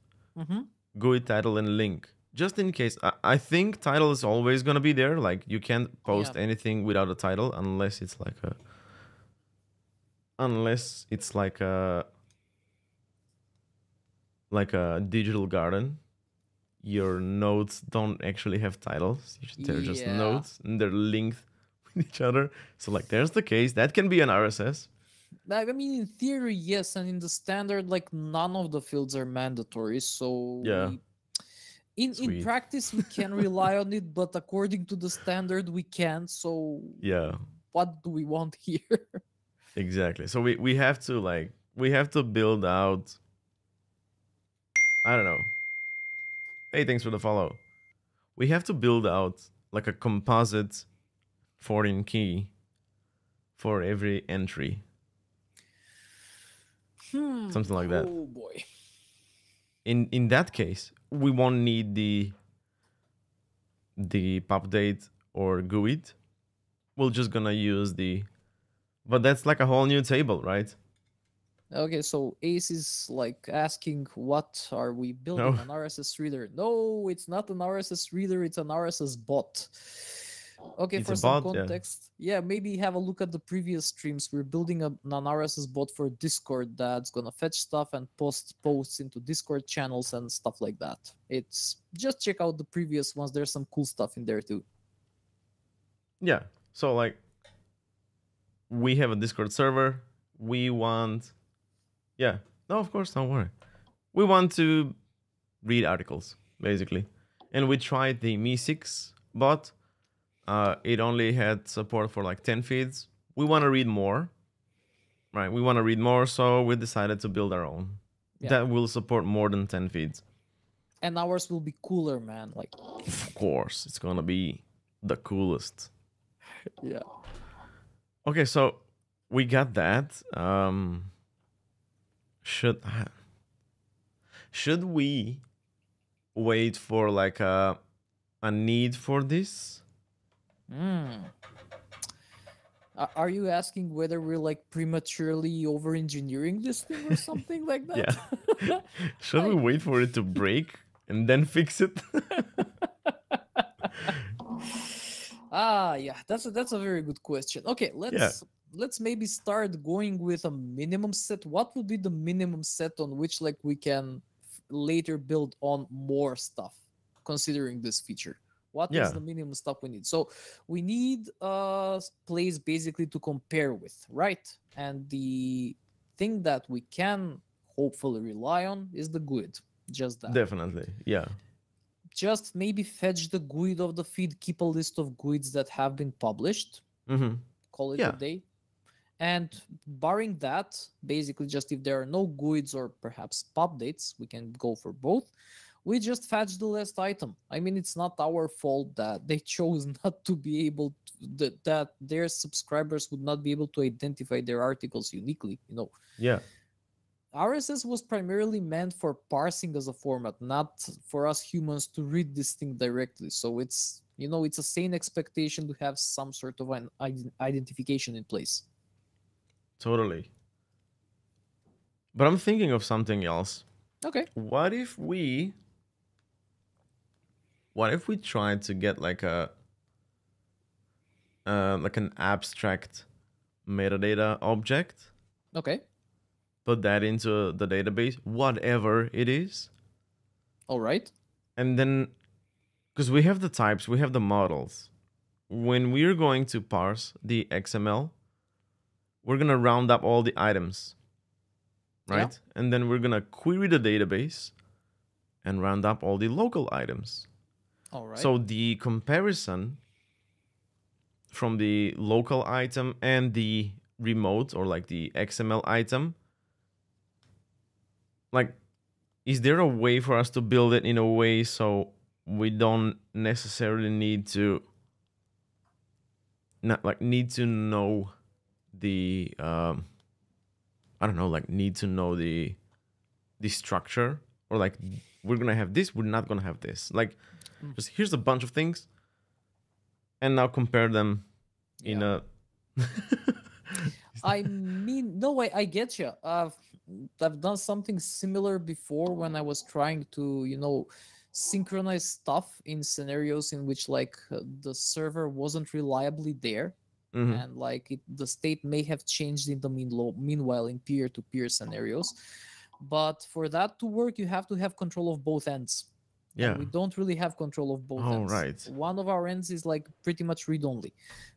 GUID, title, and link. Just in case. I think title is always going to be there. Like, you can't post anything without a title unless it's like a... Unless it's like a digital garden. Your nodes don't actually have titles. They're just nodes and they're linked with each other. So like there's the case. That can be an RSS. I mean, in theory, yes, and in the standard, like none of the fields are mandatory. So Yeah, we, in sweet. practice, we can rely on it, but according to the standard, we can't. So Yeah, what do we want here? exactly. So we have to like we have to build out. I don't know. Hey, thanks for the follow. We have to build out like a composite foreign key for every entry, something like that. Oh boy. In that case, we won't need the pop date or GUID. We're just gonna use the, but that's like a whole new table, right? Okay, so Ace is like asking, what are we building? No, An RSS reader? No, it's not an RSS reader, it's an RSS bot. Okay, it's for a some bot. Yeah. context, yeah, maybe have a look at the previous streams. We're building an RSS bot for Discord that's gonna fetch stuff and post posts into Discord channels and stuff like that. It's just check out the previous ones. There's some cool stuff in there too. Yeah. So like we have a Discord server. We want, yeah. No, of course, don't worry. We want to read articles basically, and we tried the Me6 bot. It only had support for like 10 feeds. We want to read more, right? We want to read more, so we decided to build our own Yeah. that will support more than 10 feeds. And ours will be cooler, man. Like, Of course, it's gonna be the coolest. yeah. Okay, so we got that. Should should we wait for like a need for this? Mm. Are you asking whether we're like prematurely over engineering this thing or something like Yeah. that? Should we wait for it to break and then fix it? Yeah, that's a very good question. Okay, Yeah. let's maybe start going with a minimum set. What would be the minimum set on which like we can later build on more stuff considering this feature? What is Yeah. the minimum stuff we need? So we need place basically to compare with, right? And the thing that we can hopefully rely on is the GUID. Just that. Definitely. Yeah. Just maybe fetch the GUID of the feed, keep a list of GUIDs that have been published, Mm-hmm. call it a Yeah. day. And barring that, basically just if there are no GUIDs or perhaps pub dates, we can go for both. We just fetch the last item. I mean, it's not our fault that they chose not to be able to, that their subscribers would not be able to identify their articles uniquely. Yeah. RSS was primarily meant for parsing as a format, not for us humans to read this thing directly. So it's a sane expectation to have some sort of an identification in place. Totally. But I'm thinking of something else. Okay. What if we tried to get like like an abstract metadata object, Okay. put that into the database, whatever it is, All right. and then because we have the types, we have the models. When we're going to parse the XML, we're gonna round up all the items, right? Yeah. And then we're gonna query the database and round up all the local items. All right. So the comparison from the local item and the remote or like the XML item, like, is there a way for us to build it in a way so we don't necessarily need to need to know the I don't know, like need to know the structure, or like we're gonna have this, we're not gonna have this, like just here's a bunch of things and now compare them in Yeah. a I mean, no way. I get you. I've done something similar before when I was trying to, synchronize stuff in scenarios in which like the server wasn't reliably there, Mhm. and like the state may have changed in the meanwhile in peer-to-peer scenarios. But for that to work, you have to have control of both ends. Yeah. And we don't really have control of both Oh, ends. right. One of our ends is like pretty much read-only.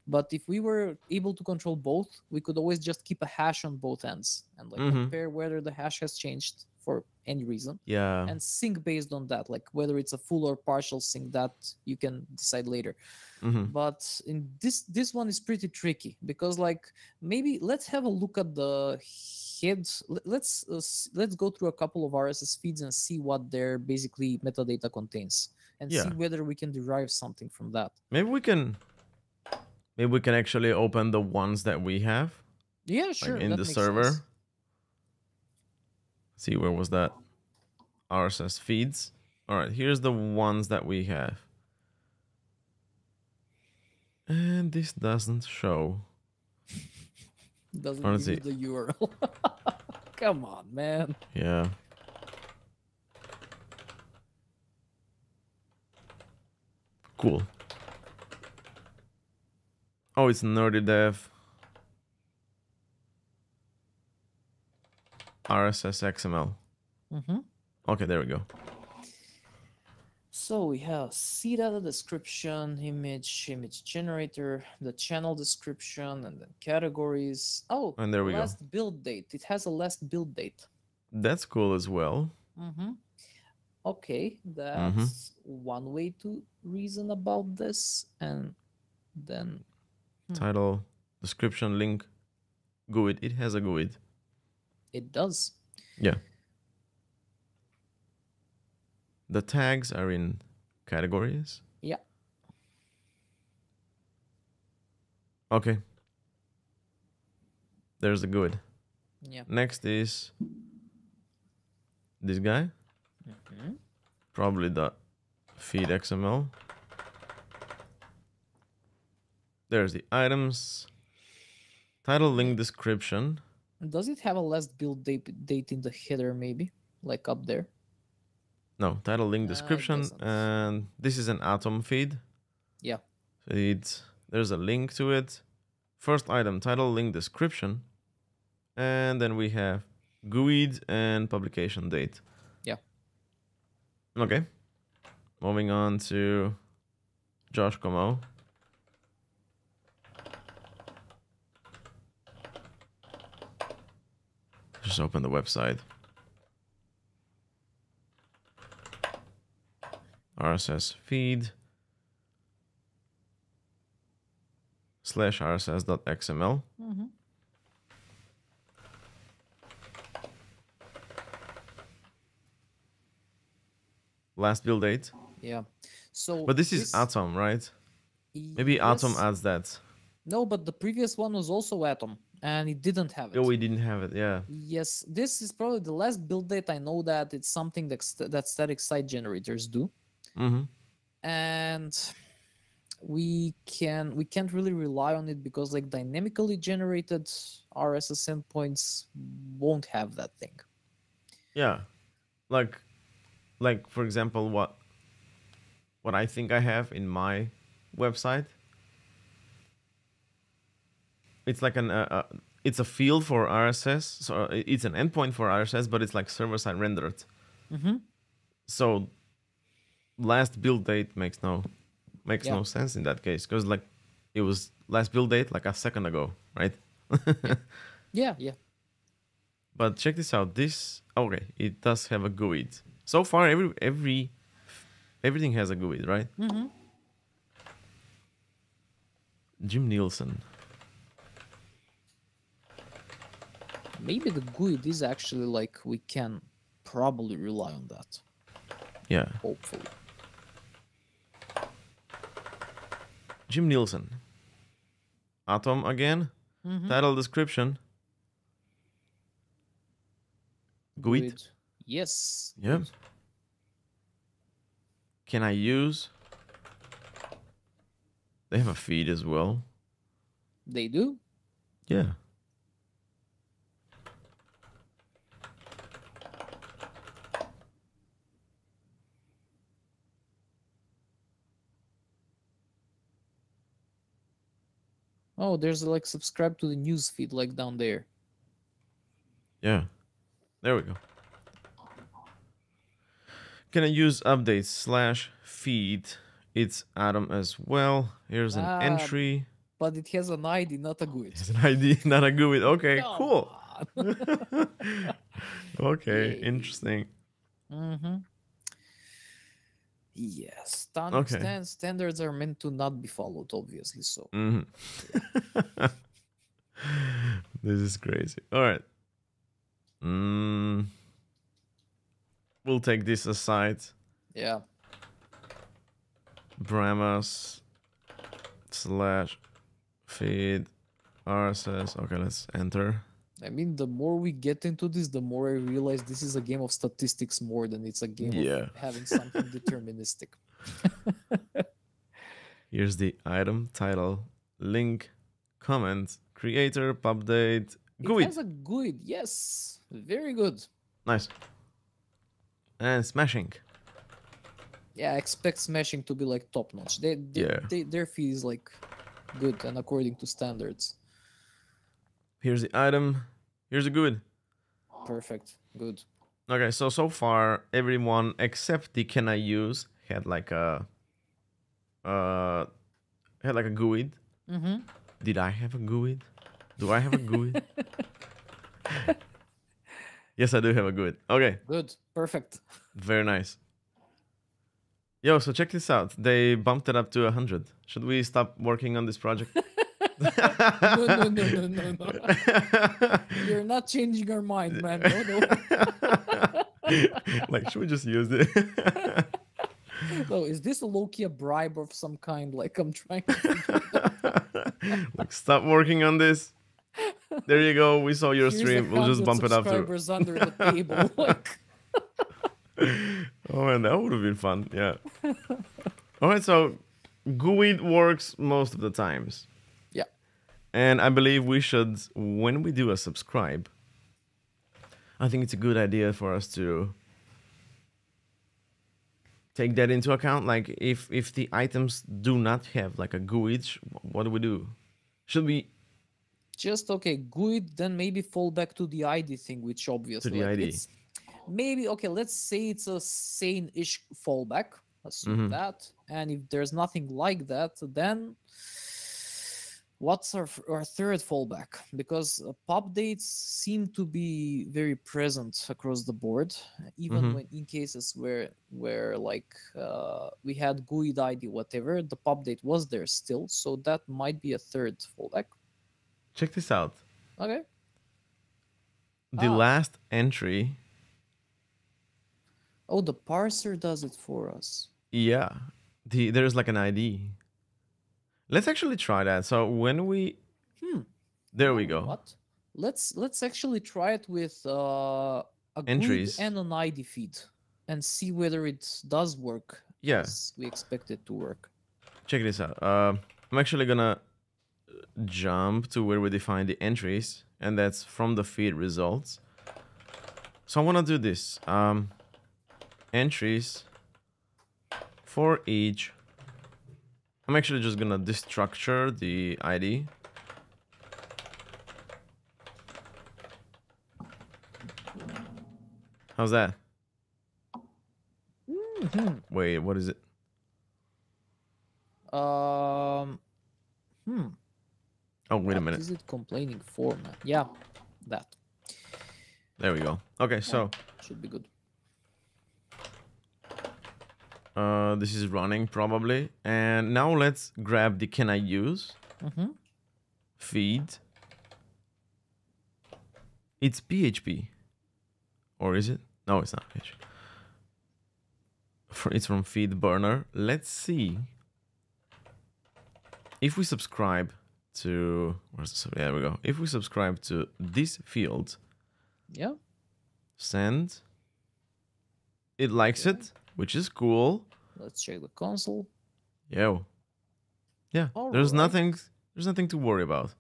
But if we were able to control both, we could always just keep a hash on both ends and like compare whether the hash has changed for any reason Yeah. and sync based on that, like whether it's a full or partial sync, that you can decide later. But in this one is pretty tricky because like maybe let's have a look at the heads. Let's go through a couple of RSS feeds and see what their basically metadata contains and see Yeah. whether we can derive something from that. Maybe we can actually open the ones that we have. Yeah, sure. Like in that the makes server. sense. See, where was that? RSS feeds. All right, here's the ones that we have. And this doesn't show. Doesn't Let's give you see. the URL. Come on, man. Yeah. Cool. Oh, it's nerdy dev. RSS XML. Okay, there we go. So we have data description, image generator, the channel description, and then categories. Oh, And there we go. last build date. It has a last build date. That's cool as well. Okay, that's one way to reason about this. And then Title, description, link, GUID. It has a GUID. it does. Yeah. The tags are in categories. Yeah. Okay. There's the GUID. Yeah. Next is this guy. Probably the feed XML. There's the items. Title, link, description. Does it have a last build date in the header, maybe? Like up there? No, title, link, it description. doesn't. And this is an Atom feed. Yeah. So there's a link to it. First item, title, link, description. And then we have GUID and publication date. Yeah. Okay. Moving on to Josh Como. Just open the website. RSS feed /rss.xml. Last build date. Yeah. So But this is Atom, right? Maybe Atom yes. adds that. No, but the previous one was also Atom, and it didn't have it. Oh, we didn't have it, yeah. Yes, this is probably the last build date. I know that it's something that static site generators do, and we can't really rely on it because like dynamically generated RSS endpoints won't have that thing. Yeah, like for example, what I think I have in my website. It's like it's a field for RSS, so it's an endpoint for RSS, but it's like server-side rendered. So last build date makes no sense in that case, because like it was last build date like a second ago, right? Yeah. But check this out. Okay, it does have a GUID. So far, everything has a GUID, right? Jim Nielsen. Maybe the GUID is actually like we can probably rely on that. Yeah. Hopefully. Jim Nielsen. Atom again. Title, description. GUID. Yes. Yep. Can I use? They have a feed as well. They do? Yeah. Oh, there's like subscribe to the news feed like down there. Yeah. There we go. Can I use update slash feed its atom as well? Here's an entry. But it has an ID, not a GUID. It's an ID, not a GUID. Okay, Come cool. on. Okay, Yay. interesting. Yes, Okay. standards are meant to not be followed, obviously. So This is crazy. All right. We'll take this aside. yeah. Brahmas slash feed RSS. Okay, let's enter. I mean, the more we get into this, the more I realize this is a game of statistics more than it's a game of having something deterministic. Here's the item, title, link, comment, creator, update, GUID. It has a GUID, yes. Very good. Nice. And smashing. Yeah, I expect smashing to be like top notch. Their fee is like good and according to standards. Here's the item. Here's the GUID. Perfect. Good. Okay, so far everyone except the can I use had like a GUID. Did I have a GUID? Do I have a GUID? Yes, I do have a GUID. Okay. Good. Perfect. Very nice. Yo, so check this out. They bumped it up to 100. Should we stop working on this project? No. You're not changing our mind, man. No. Like, should we just use it? No, is this a low-key a bribe of some kind? Like, I'm trying to... Like, stop working on this. There you go. We saw your stream. We'll just bump it up to... subscribers under the table. Like... Oh, man, that would have been fun. Yeah. All right, so GUID works most of the times. Yeah. And I believe we should, when we do a subscribe, I think it's a good idea for us to take that into account. Like, if the items do not have like a GUID, what do we do? Should we just GUID, then maybe fall back to the ID thing, which obviously to the ID? Maybe let's say it's a sane-ish fallback. Assume that, and if there's nothing like that, then what's our third fallback? Because pop dates seem to be very present across the board, even when in cases where like we had GUID ID, whatever, the pop date was there still, so that might be a third fallback. Check this out. Okay. The last entry. Oh, the parser does it for us. Yeah, there's like an ID. Let's actually try that. So when we, there we go. What? Let's actually try it with a entries GUID and an ID feed and see whether it does work. Yeah, as we expect it to work. Check this out. I'm actually gonna jump to where we define the entries, and that's from the feed results. So I want to do this. Entries for each. I'm actually just gonna destructure the ID. How's that? Wait, what is it? Oh, wait a minute. Is it complaining format? Yeah, that. There we go. Okay, so should be good. This is running probably, and now let's grab the can I use feed. It's PHP, or is it? No, it's not PHP. It's from feed burner. Let's see if we subscribe to. There we go. If we subscribe to this field, yeah, send. It likes it, which is cool. Let's check the console. Yeah. There's nothing to worry about.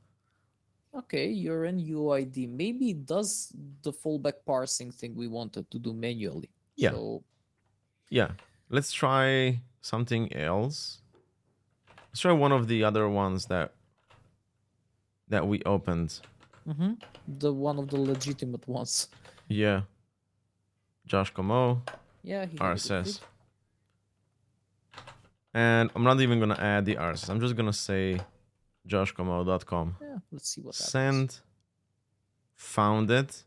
Okay, you're in UID. Maybe it does the fallback parsing thing we wanted to do manually. Yeah. So... yeah. Let's try something else. Let's try one of the other ones that we opened. The one of the legitimate ones. Yeah. Josh Como. Yeah, he had a good RSS. feed. And I'm not even gonna add the RSS. I'm just gonna say joshkomo.com. Yeah, let's see what happens. Send. Found it.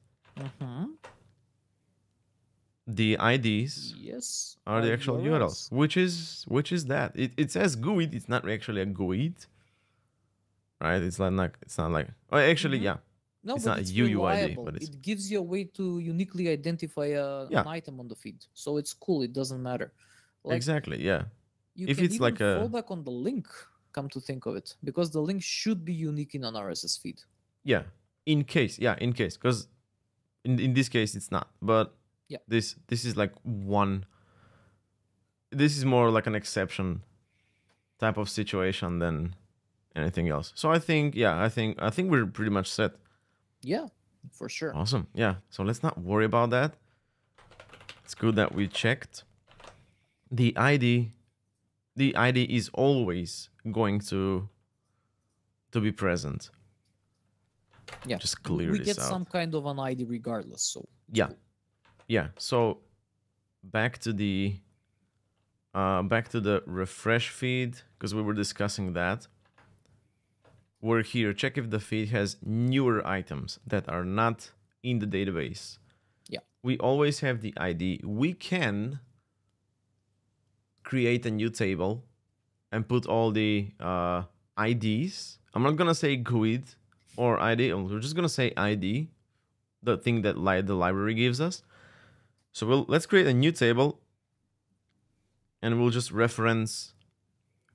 The IDs Yes, are the actual URLs. URLs. Which is that? It says GUID. It's not actually a GUID, right? It's not like. Oh, actually, yeah. No, It's but not a it's UUID, reliable. but it's It gives you a way to uniquely identify yeah, an item on the feed. So it's cool. It doesn't matter. Like exactly, yeah. you If can it's even like fall a back on the link, come to think of it, because the link should be unique in an RSS feed. yeah, in case, because in this case it's not. But Yeah. this is like one. This is more like an exception type of situation than anything else. So I think, I think we're pretty much set. Yeah, for sure. Awesome. Yeah. So let's not worry about that. It's good that we checked. The ID is always going to be present. Yeah. Just clear we this get out. some kind of an ID regardless. So it's Yeah. cool. Yeah. So back to the refresh feed, because we were discussing that. We're here. Check if the feed has newer items that are not in the database. Yeah. We always have the ID. We can create a new table and put all the IDs. I'm not gonna say GUID or ID. We're just gonna say ID, the thing that the library gives us. So let's create a new table, and we'll just reference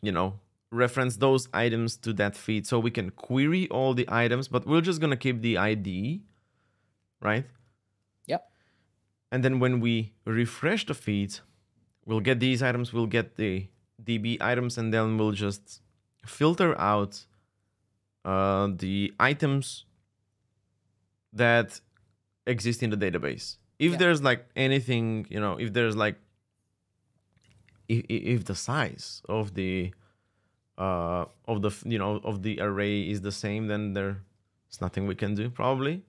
those items to that feed, so we can query all the items. But we're just gonna keep the ID, right? Yep. And then when we refresh the feed, we'll get these items. We'll get the DB items, and then we'll just filter out the items that exist in the database. If there's like anything, if there's like, if the size of the array is the same, then there's nothing we can do probably.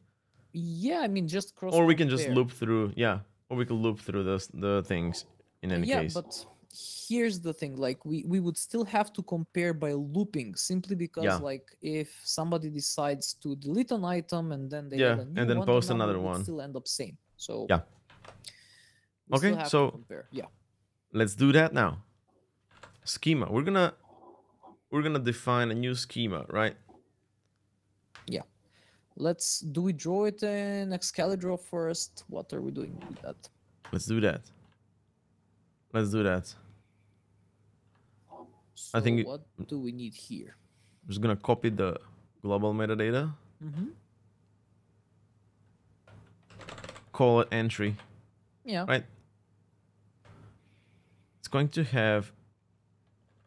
Yeah, I mean, just cross. Or we can just loop through. Yeah, or we can loop through the things in any case. Yeah, but here's the thing, like we would still have to compare by looping, simply because like if somebody decides to delete an item and then they add a new and then one, post the number another would one, still end up same. So yeah. we still Okay, have so to compare. Yeah, let's do that now. Schema. We're gonna define a new schema, right? Yeah. Do we draw it in Excalibur first? What are we doing with that? Let's do that. So I think what do we need here? I'm just gonna copy the global metadata. Call it entry. Yeah. Right. It's going to have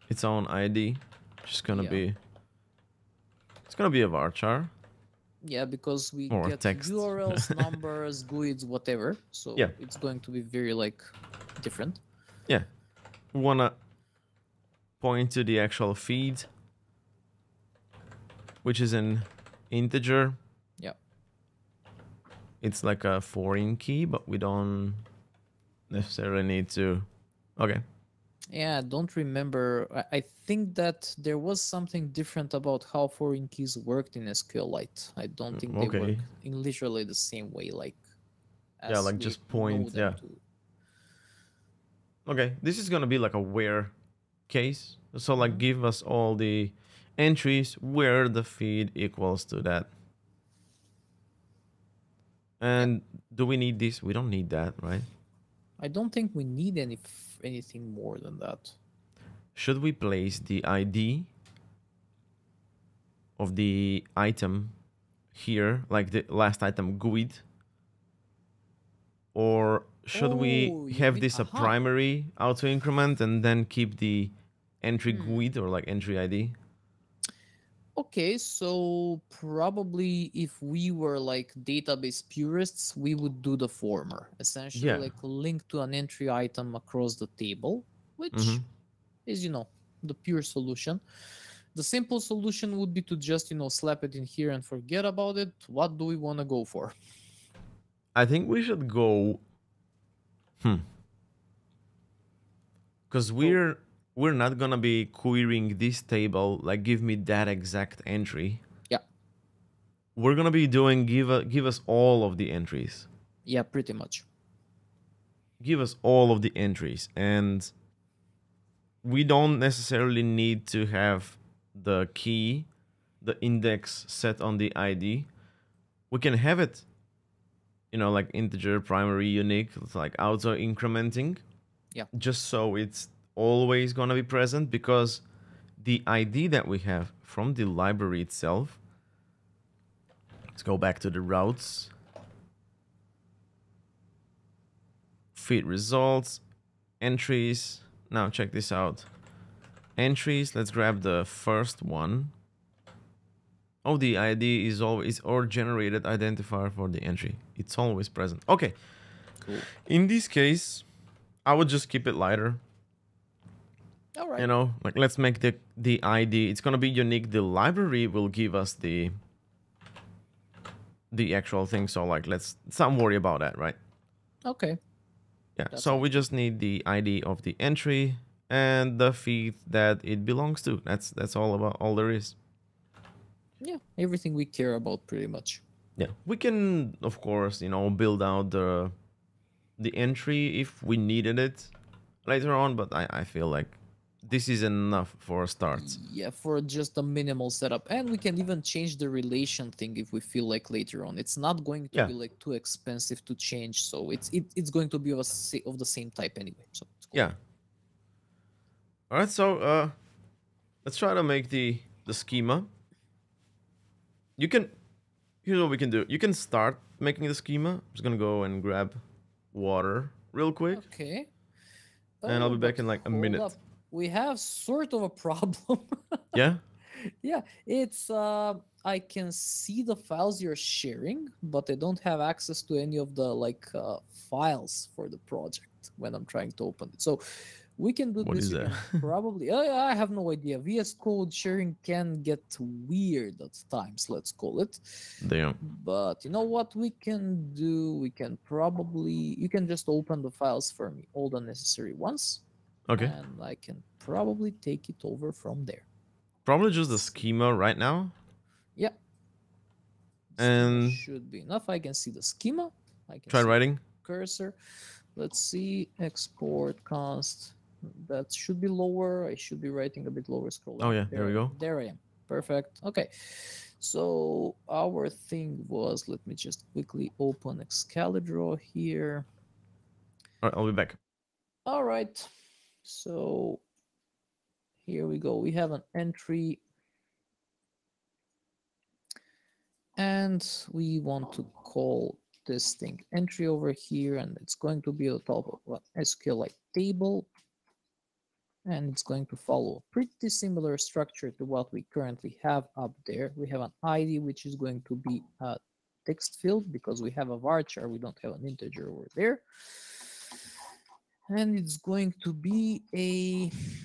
its own ID. It's gonna be a varchar. Yeah, because we or get text. URLs, numbers, GUIDs, whatever. So Yeah. it's going to be very like different. Yeah. We wanna point to the actual feed, which is an integer. Yeah. It's like a foreign key, but we don't necessarily need to. Okay. Yeah, I don't remember. I think that there was something different about how foreign keys worked in SQLite. I don't think they work in literally the same way, like as like just point. Yeah. Okay, this is gonna be like a where case. So like give us all the entries where the feed equals to that. And do we need this? We don't need that, right? I don't think we need anything more than that. Should we place the ID of the item here, like the last item GUID? Or should we have this a primary auto increment and then keep the entry GUID or like entry ID? Okay, so probably if we were like database purists, we would do the former. Essentially, like link to an entry item across the table, which is, the pure solution. The simple solution would be to just, slap it in here and forget about it. What do we want to go for? I think we should go... because we're not gonna be querying this table like give me that exact entry. Yeah. We're gonna be doing give us all of the entries. Yeah, pretty much. Give us all of the entries, and we don't necessarily need to have the key, the index set on the ID. We can have it, like integer, primary, unique, it's like auto incrementing. Yeah. Just so it's always gonna be present, because the ID that we have from the library itself. Let's go back to the routes. Feed results, entries. Now check this out. Entries, let's grab the first one. Oh, the ID is always or generated identifier for the entry. It's always present. Okay. Cool. In this case, I would just keep it lighter. All right. Like let's make the ID. It's gonna be unique. The library will give us the actual thing. So like let's not worry about that, right? Okay. Yeah. That's so all. we just need the ID of the entry and the feed that it belongs to. That's all there is. Yeah, everything we care about pretty much. Yeah, we can of course build out the entry if we needed it later on, but I feel like this is enough for a start. Yeah, for just a minimal setup. And we can even change the relation thing if we feel like later on. It's not going to Yeah. be like too expensive to change, so it's going to be of the same type anyway. So it's cool. Yeah. All right, so let's try to make the schema. Here's what we can do. You can start making the schema. I'm just gonna go and grab water real quick. Okay. And I'll be back but in like a hold minute. up. We have sort of a problem. Yeah? Yeah, it's I can see the files you're sharing, but I don't have access to any of the files for the project when I'm trying to open it. So we can do What this. is We that? can probably I have no idea. VS Code sharing can get weird at times, let's call it. Damn. But you know what we can do? We can probably you can just open the files for me, all the necessary ones. Okay. And I can probably take it over from there. Probably just the schema right now. Yeah. And should be enough. I can see the schema. I can try see writing. Cursor. Let's see. Export const. That should be lower. I should be writing a bit lower. Scroll. Oh yeah, there we go. There I am. Perfect. Okay. So our thing was, let me just quickly open Excalibur here. All right, I'll be back. All right. So here we go. We have an entry. And we want to call this thing entry over here, and it's going to be on top of what SQLite table. And it's going to follow a pretty similar structure to what we currently have up there. We have an ID, which is going to be a text field because we have a varchar. We don't have an integer over there. And it's going to be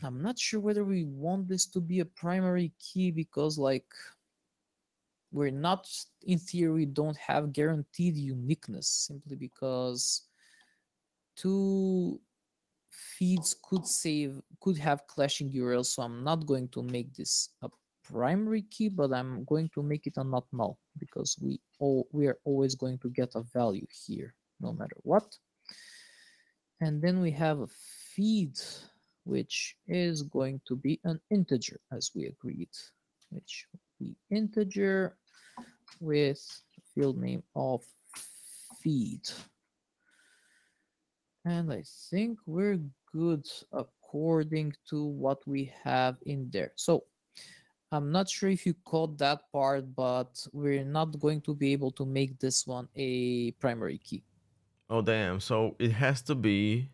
I'm not sure whether we want this to be a primary key because we're not, in theory, don't have guaranteed uniqueness simply because two feeds could have clashing URLs. So I'm not going to make this a primary key, but I'm going to make it a not null because we are always going to get a value here no matter what. And then we have a feed, which is going to be an integer as we agreed, which will be integer with field name of feed. And I think we're good according to what we have in there. So I'm not sure if you caught that part, but we're not going to be able to make this one a primary key. Oh damn, so it has to be.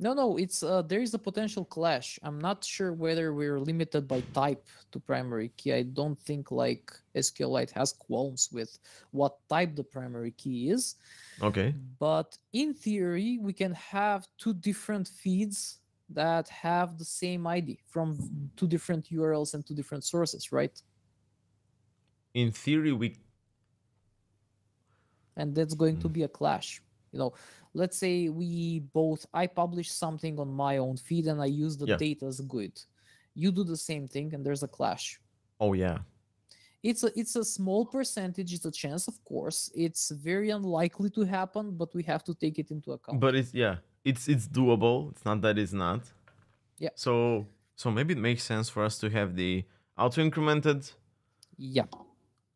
No, it's there is a potential clash. I'm not sure whether we're limited by type to primary key. I don't think SQLite has qualms with what type the primary key is. Okay. But in theory, we can have two different feeds that have the same ID from two different URLs and two different sources, right? In theory, we. And that's going to be a clash. You know, let's say I publish something on my own feed and I use the Yeah. data as good. You do the same thing and there's a clash. Oh yeah. It's a small percentage, it's a chance, of course. It's very unlikely to happen, but we have to take it into account. But it's doable. It's not that it's not. Yeah. So maybe it makes sense for us to have the auto incremented Yeah.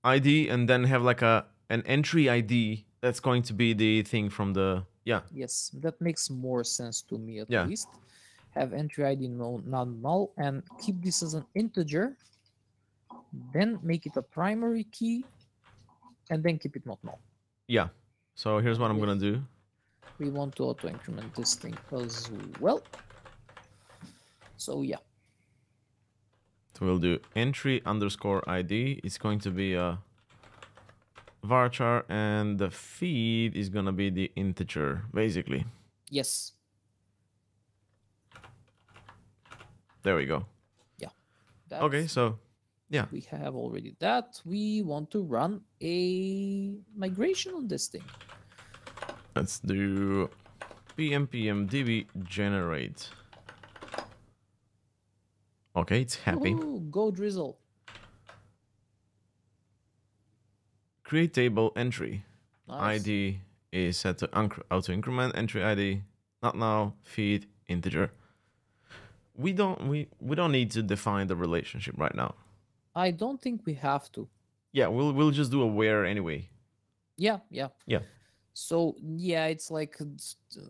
ID and then have like an entry ID that's going to be the thing from the Yes, that makes more sense to me at yeah. least. Have entry ID non-null and keep this as an integer, then make it a primary key, and then keep it not null. Yeah. So here's what I'm gonna do. We want to auto increment this thing as well. So yeah. So we'll do entry underscore ID. It's going to be a varchar, and the feed is gonna be the integer, basically. Yes. There we go. Yeah. Okay, so yeah. We have already that. We want to run a migration on this thing. Let's do pm db generate. Okay, it's happy. Ooh, go drizzle. Create table entry. Nice. ID is set to auto increment. Entry ID not now. Feed integer. We don't need to define the relationship right now. I don't think we have to. Yeah, we'll just do a where anyway. Yeah. Yeah. So yeah, it's like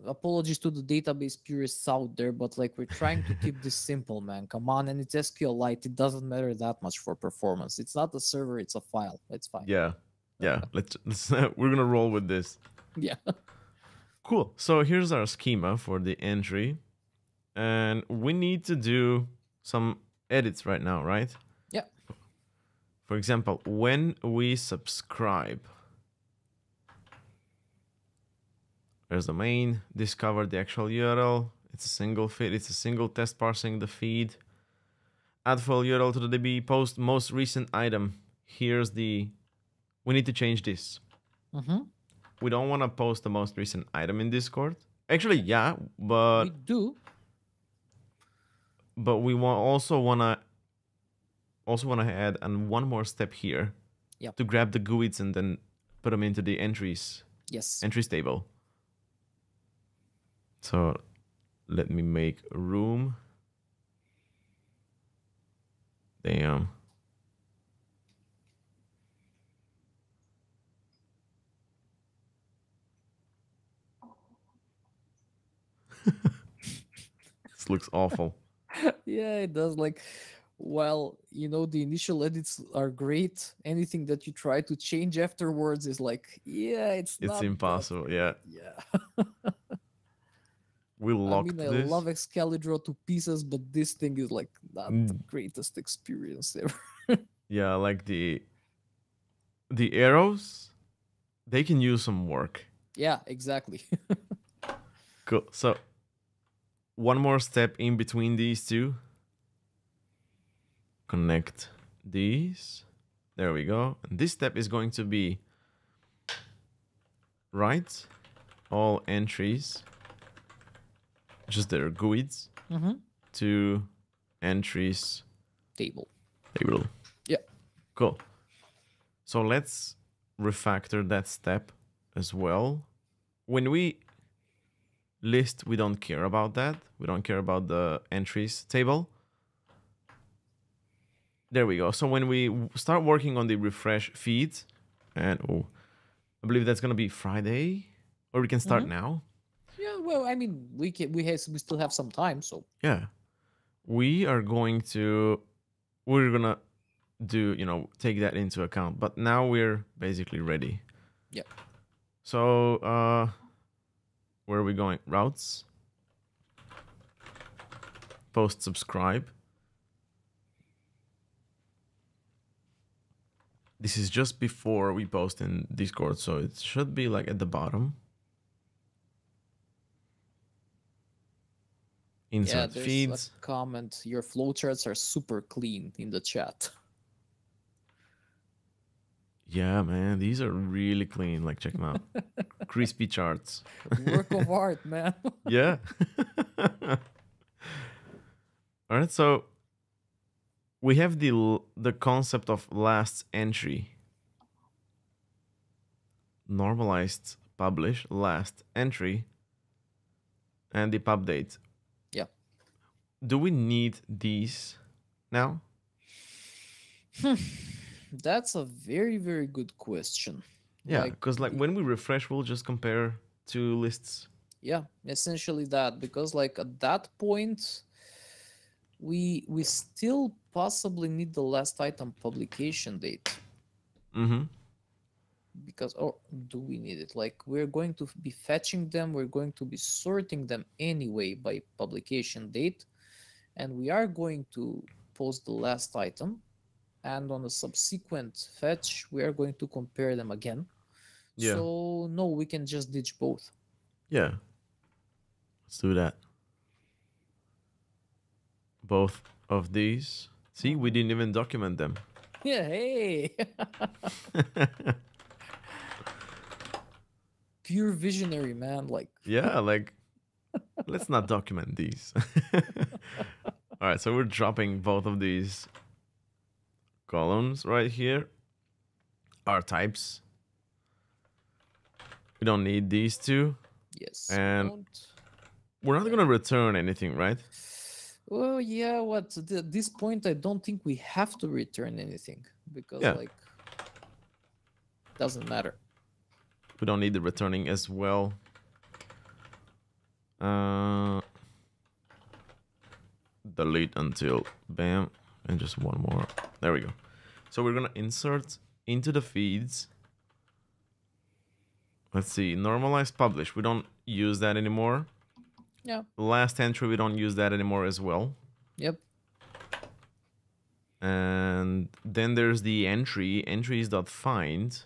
apologies to the database purists out there, but like we're trying to keep this simple, man. Come on, and it's SQLite. It doesn't matter that much for performance. It's not a server; it's a file. It's fine. Yeah. Let's we're gonna roll with this. Yeah. Cool. So here's our schema for the entry, and we need to do some edits right now, right? Yeah. For example, when we subscribe. There's the main, discover the actual URL. It's a single feed, it's a single test parsing the feed. Add full URL to the DB, post most recent item. Here's the, we need to change this. We don't want to post the most recent item in Discord. Actually, yeah, but we do. But we also wanna add one more step here. Yep. To grab the GUIDs and then put them into the entries. Yes. Entries table. So let me make room. Damn. This looks awful. Yeah, it does. Like, while the initial edits are great, anything that you try to change afterwards is like, yeah, it's not impossible. that. Yeah. We locked I this. love Excalibur to pieces, but this thing is like not the greatest experience ever. Yeah, like the arrows, they can use some work. Yeah, exactly. Cool. So one more step in between these two. Connect these. There we go. And this step is going to be write all entries, just their GUIDs, to entries table. Yeah. Cool. So let's refactor that step as well. When we list, we don't care about that. We don't care about the entries table. There we go. So when we start working on the refresh feeds, and I believe that's gonna be Friday, or we can start now. Yeah, well, I mean, we still have some time, so yeah, we're gonna do take that into account. But now we're basically ready. Yeah. So where are we going? Routes. Post subscribe. This is just before we post in Discord, so it should be like at the bottom. Insert there's feeds. A comment. Your flowcharts are super clean in the chat. Yeah, man, these are really clean. Like, check them out. crispy charts. Work of art, man. Yeah. All right, so we have the concept of last entry. Normalized publish last entry and the pub date. Yeah. Do we need these now? That's a very, very good question. Yeah, because like when we refresh, we'll just compare two lists. Yeah, essentially that, because like at that point we still possibly need the last item publication date. Mm-hmm. Because, or do we need it? Like, we're going to be fetching them, we're going to be sorting them anyway by publication date, and we are going to post the last item, and on a subsequent fetch we are going to compare them again. Yeah. So no, we can just ditch both. Yeah. Let's do that. Both of these. See, we didn't even document them. Yeah, hey. Pure visionary, man. Like, Yeah, like let's not document these. All right, so we're dropping both of these columns right here. Our types. We don't need these two. yes. And we're not gonna return anything, right? Well, yeah, what at this point I don't think we have to return anything, because like, doesn't matter. We don't need the returning as well. Delete until bam, and just one more. There we go. So we're gonna insert into the feeds. Let's see, normalize publish. We don't use that anymore. Yeah. Last entry, we don't use that anymore as well. Yep. And then there's the entries.find.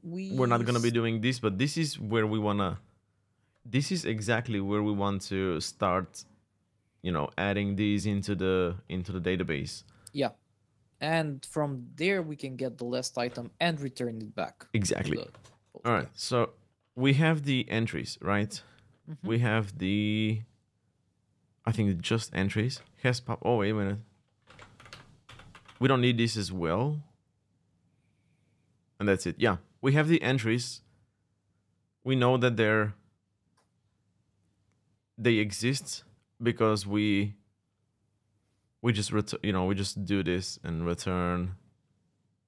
We're not gonna be doing this, but this is where we wanna. This is exactly where we want to start, you know, adding these into the database. Yeah, and from there we can get the last item and return it back. Exactly. All right. So we have the entries, right? Mm-hmm. We have the. I think just entries has pop. Oh wait a minute. We don't need this as well. And that's it. Yeah, we have the entries. We know that they exist because we just we just do this and return.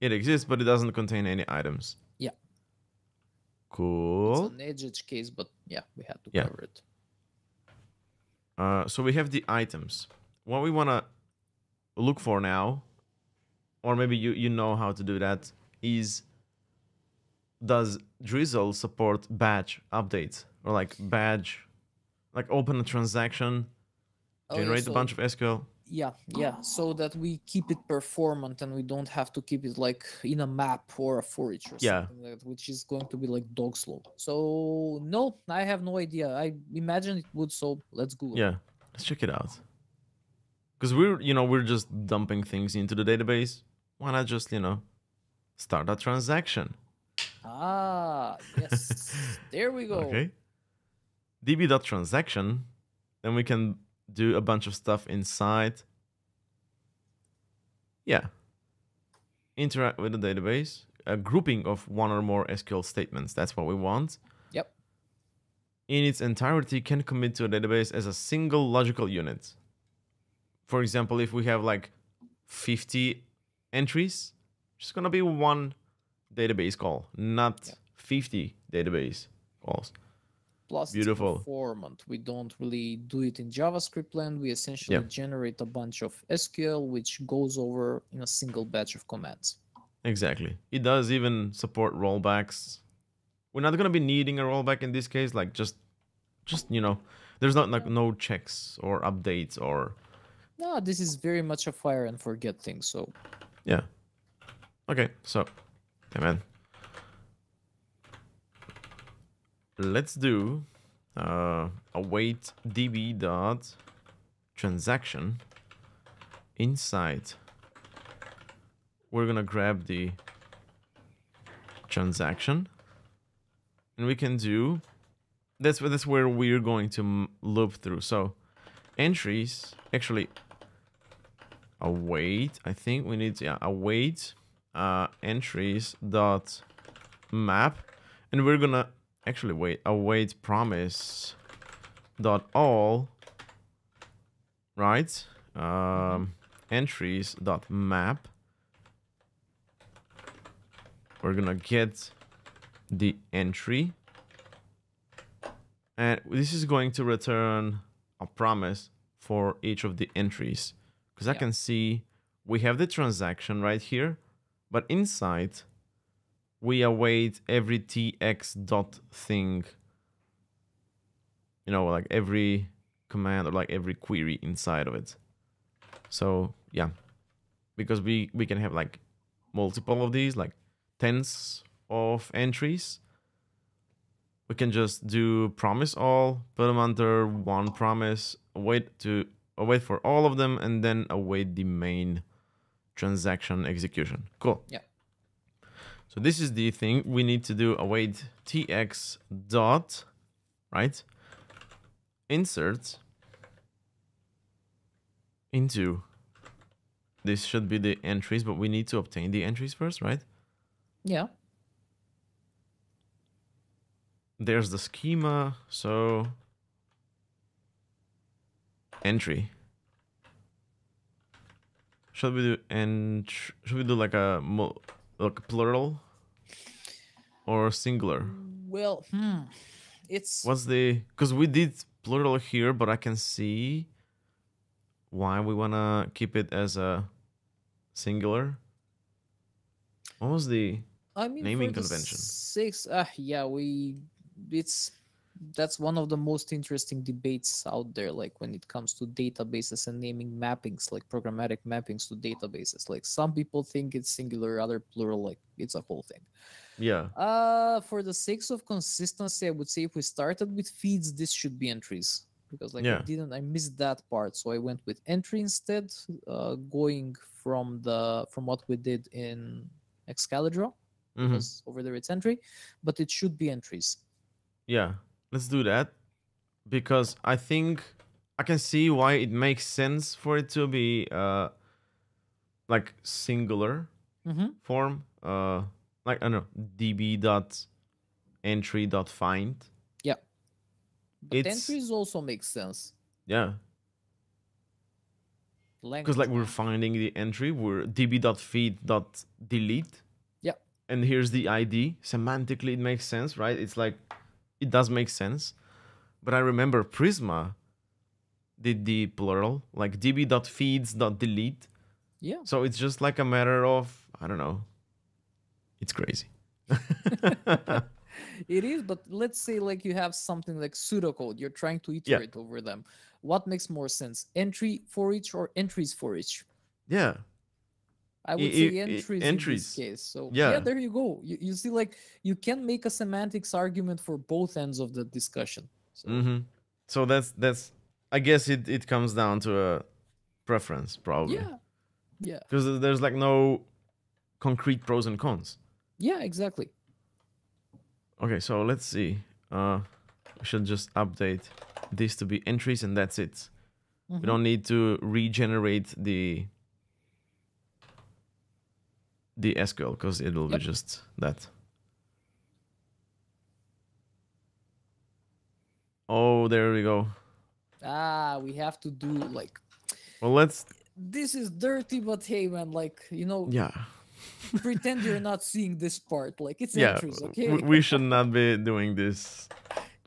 It exists, but it doesn't contain any items. Yeah. Cool. It's an edge case, but yeah, we had to cover it. So we have the items. What we want to look for now, or maybe you know how to do that, is does Drizzle support batch updates, or like batch, like open a transaction, generate a bunch of SQL? Yeah, so that we keep it performant and we don't have to keep it like in a map or a for each or something like that, which is going to be like dog slow. So no, I have no idea. I imagine it would, so let's Google. Yeah, let's check it out. Because we're just dumping things into the database. Why not just, start a transaction? Ah, yes. There we go. Okay. db.transaction, then we can do a bunch of stuff inside. Yeah. Interact with the database. A grouping of one or more SQL statements. That's what we want. Yep. In its entirety, can commit to a database as a single logical unit. For example, if we have like 50 entries, it's going to be one database call, not 50 database calls. Plus, beautiful. It's performant. We don't really do it in JavaScript land. We essentially generate a bunch of SQL, which goes over in a single batch of commands. Exactly. It does even support rollbacks. We're not going to be needing a rollback in this case. Like just there's not like no checks or updates or. No, this is very much a fire and forget thing. So. Yeah. Okay. So, hey man. Let's do await db dot transaction inside. We're gonna grab the transaction and we can do, that's where we're going to loop through. So entries, actually await, I think we need to await entries dot map, and we're gonna actually await promise dot all, right? Entries dot map. We're gonna get the entry, and this is going to return a promise for each of the entries, because I can see we have the transaction right here, but inside we await every tx dot thing, you know, like every command or like every query inside of it. So yeah, because we can have like multiple of these, like tens of entries. We can just do promise all, put them under one promise, await for all of them, and then await the main transaction execution. Cool. Yeah. So this is the thing we need to do. Await tx dot, right? Insert into, this should be the entries, but we need to obtain the entries first, right? Yeah. There's the schema, so entry. Should we do like a plural or singular? Well, it's What's the, because we did plural here, but I can see why we wanna keep it as a singular. What was the naming for the convention? 6, that's one of the most interesting debates out there, like when it comes to databases and naming mappings, like programmatic mappings to databases. Like some people think it's singular, other plural, like it's a whole thing. Yeah. For the sake of consistency, I would say if we started with feeds, this should be entries, because like I missed that part, so I went with entry instead, going from what we did in Excalibur, because over there it's entry, but it should be entries. Yeah, let's do that, because I think I can see why it makes sense for it to be like singular form, like I don't know, db.entry.find. Yeah, but entries also makes sense. Yeah, because like we're finding the entry, we're db.feed.delete. Yeah, and here's the ID. Semantically, it makes sense, right? It's like, it does make sense. But I remember Prisma did the plural, like db.feeds.delete. Yeah. So it's just like a matter of, I don't know. It's crazy. It is, but let's say like you have something like pseudocode, you're trying to iterate over them. What makes more sense? Entry for each or entries for each? Yeah. I would say entries in this case. So yeah, there you go. You see, like you can make a semantics argument for both ends of the discussion. So, so that's I guess it comes down to a preference, probably. Yeah. Because there's like no concrete pros and cons. Yeah, exactly. Okay, so let's see. We should just update this to be entries, and that's it. We don't need to regenerate the SQL, because it will be just that. Oh, there we go. We have to do like, well, let's, this is dirty, but hey man, like, you know, pretend you're not seeing this part, like it's entries, okay? We should not be doing this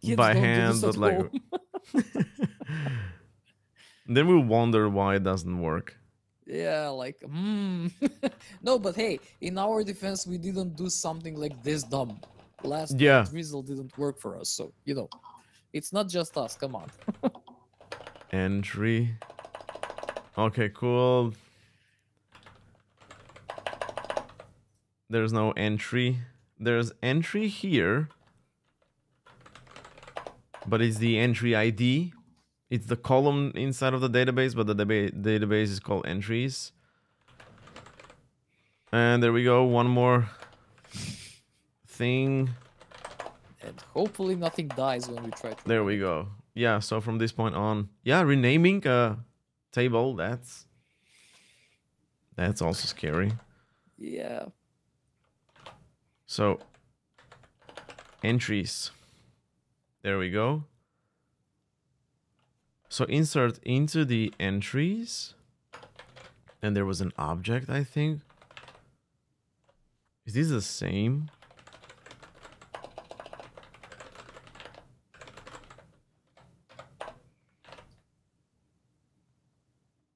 Kids by don't hand, do this but like then we wonder why it doesn't work. Yeah, like no, but hey, in our defense, we didn't do something like this dumb. Last Drizzle didn't work for us, so you know, it's not just us. Come on. Entry. Okay, cool. There's no entry. There's entry here, but it's the entry ID. It's the column inside of the database, but the database is called entries. And there we go. One more thing. And hopefully nothing dies when we try to There run we it. go. Yeah, so from this point on, yeah, renaming a table, that's also scary. Yeah. So entries. There we go. So insert into the entries. And there was an object, I think. Is this the same?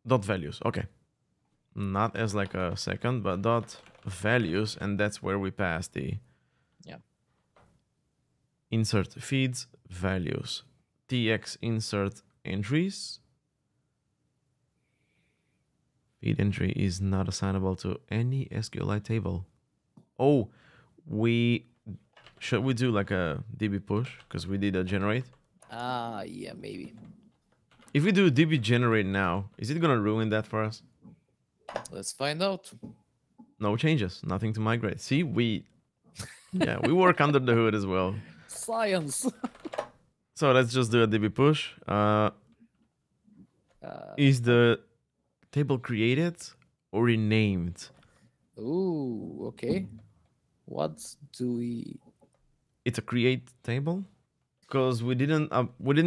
Dot values. Okay. Not as like a second, but dot values. And that's where we pass the insert feeds values. TX insert entries. Feed entry is not assignable to any SQLite table. Oh, should we do like a DB push? Because we did a generate. Yeah, maybe. If we do DB generate now, is it gonna ruin that for us? Let's find out. No changes, nothing to migrate. See, we work under the hood as well. Science. So let's just do a DB push. Is the table created or renamed? Ooh, okay. What do we? It's a create table because we didn't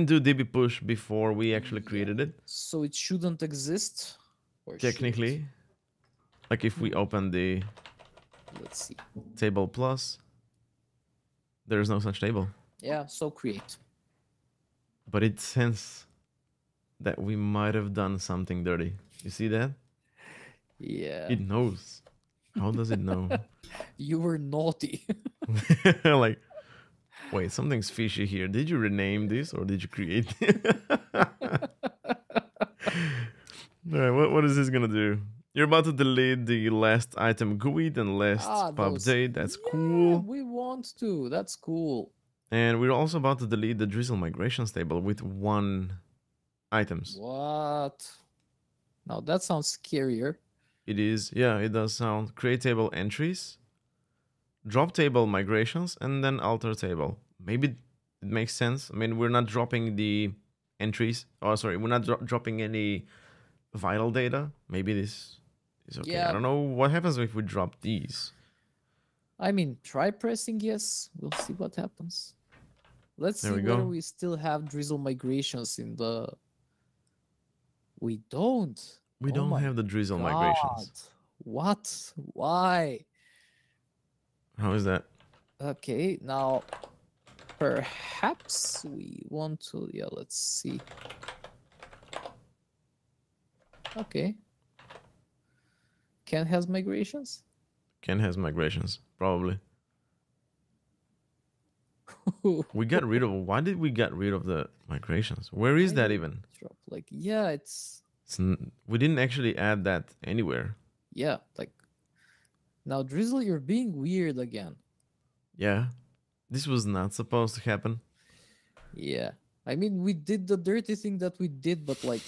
do DB push before we actually created it. So it shouldn't exist. Or Technically, like if we open the let's see table plus, there's no such table. Yeah, so create. But it sense that we might have done something dirty. You see that? Yeah. It knows. How does it know? You were naughty. Like, wait, something's fishy here. Did you rename this or did you create? All right, what is this gonna do? You're about to delete the last item GUID and last pub date. That's cool. We want to. That's cool. And we're also about to delete the Drizzle migrations table with 1 items. What? Now that sounds scarier. It is. Yeah, it does sound. Create table entries, drop table migrations, and then alter table. Maybe it makes sense. I mean, we're not dropping the entries. Oh, sorry, we're not dropping any vital data. Maybe this is okay. Yeah. I don't know what happens if we drop these. I mean, try pressing yes. We'll see what happens. Let's see we whether go. we still have drizzle migrations in the... We don't. We don't have the Drizzle migrations. What? Why? How is that? Okay, now perhaps we want to... Yeah, let's see. Okay. Ken has migrations? Ken has migrations, probably. We got rid of... Why did we get rid of the migrations? Where is that even? Drop, like, yeah, it's... We didn't actually add that anywhere. Yeah, like... Now, Drizzle, you're being weird again. Yeah. This was not supposed to happen. Yeah. I mean, we did the dirty thing that we did, but like...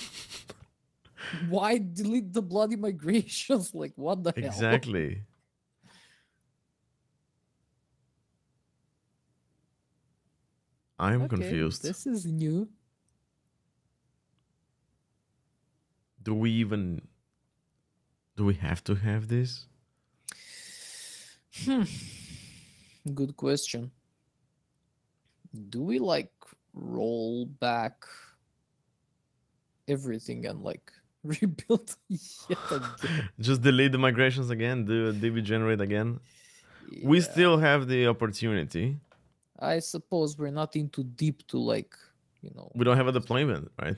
Why delete the bloody migrations? Like, what the hell? Exactly. I'm confused. This is new. Do we have to have this? Good question. Do we like roll back everything and like rebuild yet again? Just delete the migrations again, do a DB generate again. Yeah. We still have the opportunity. I suppose we're not into deep to like, you know. We don't have a deployment, right?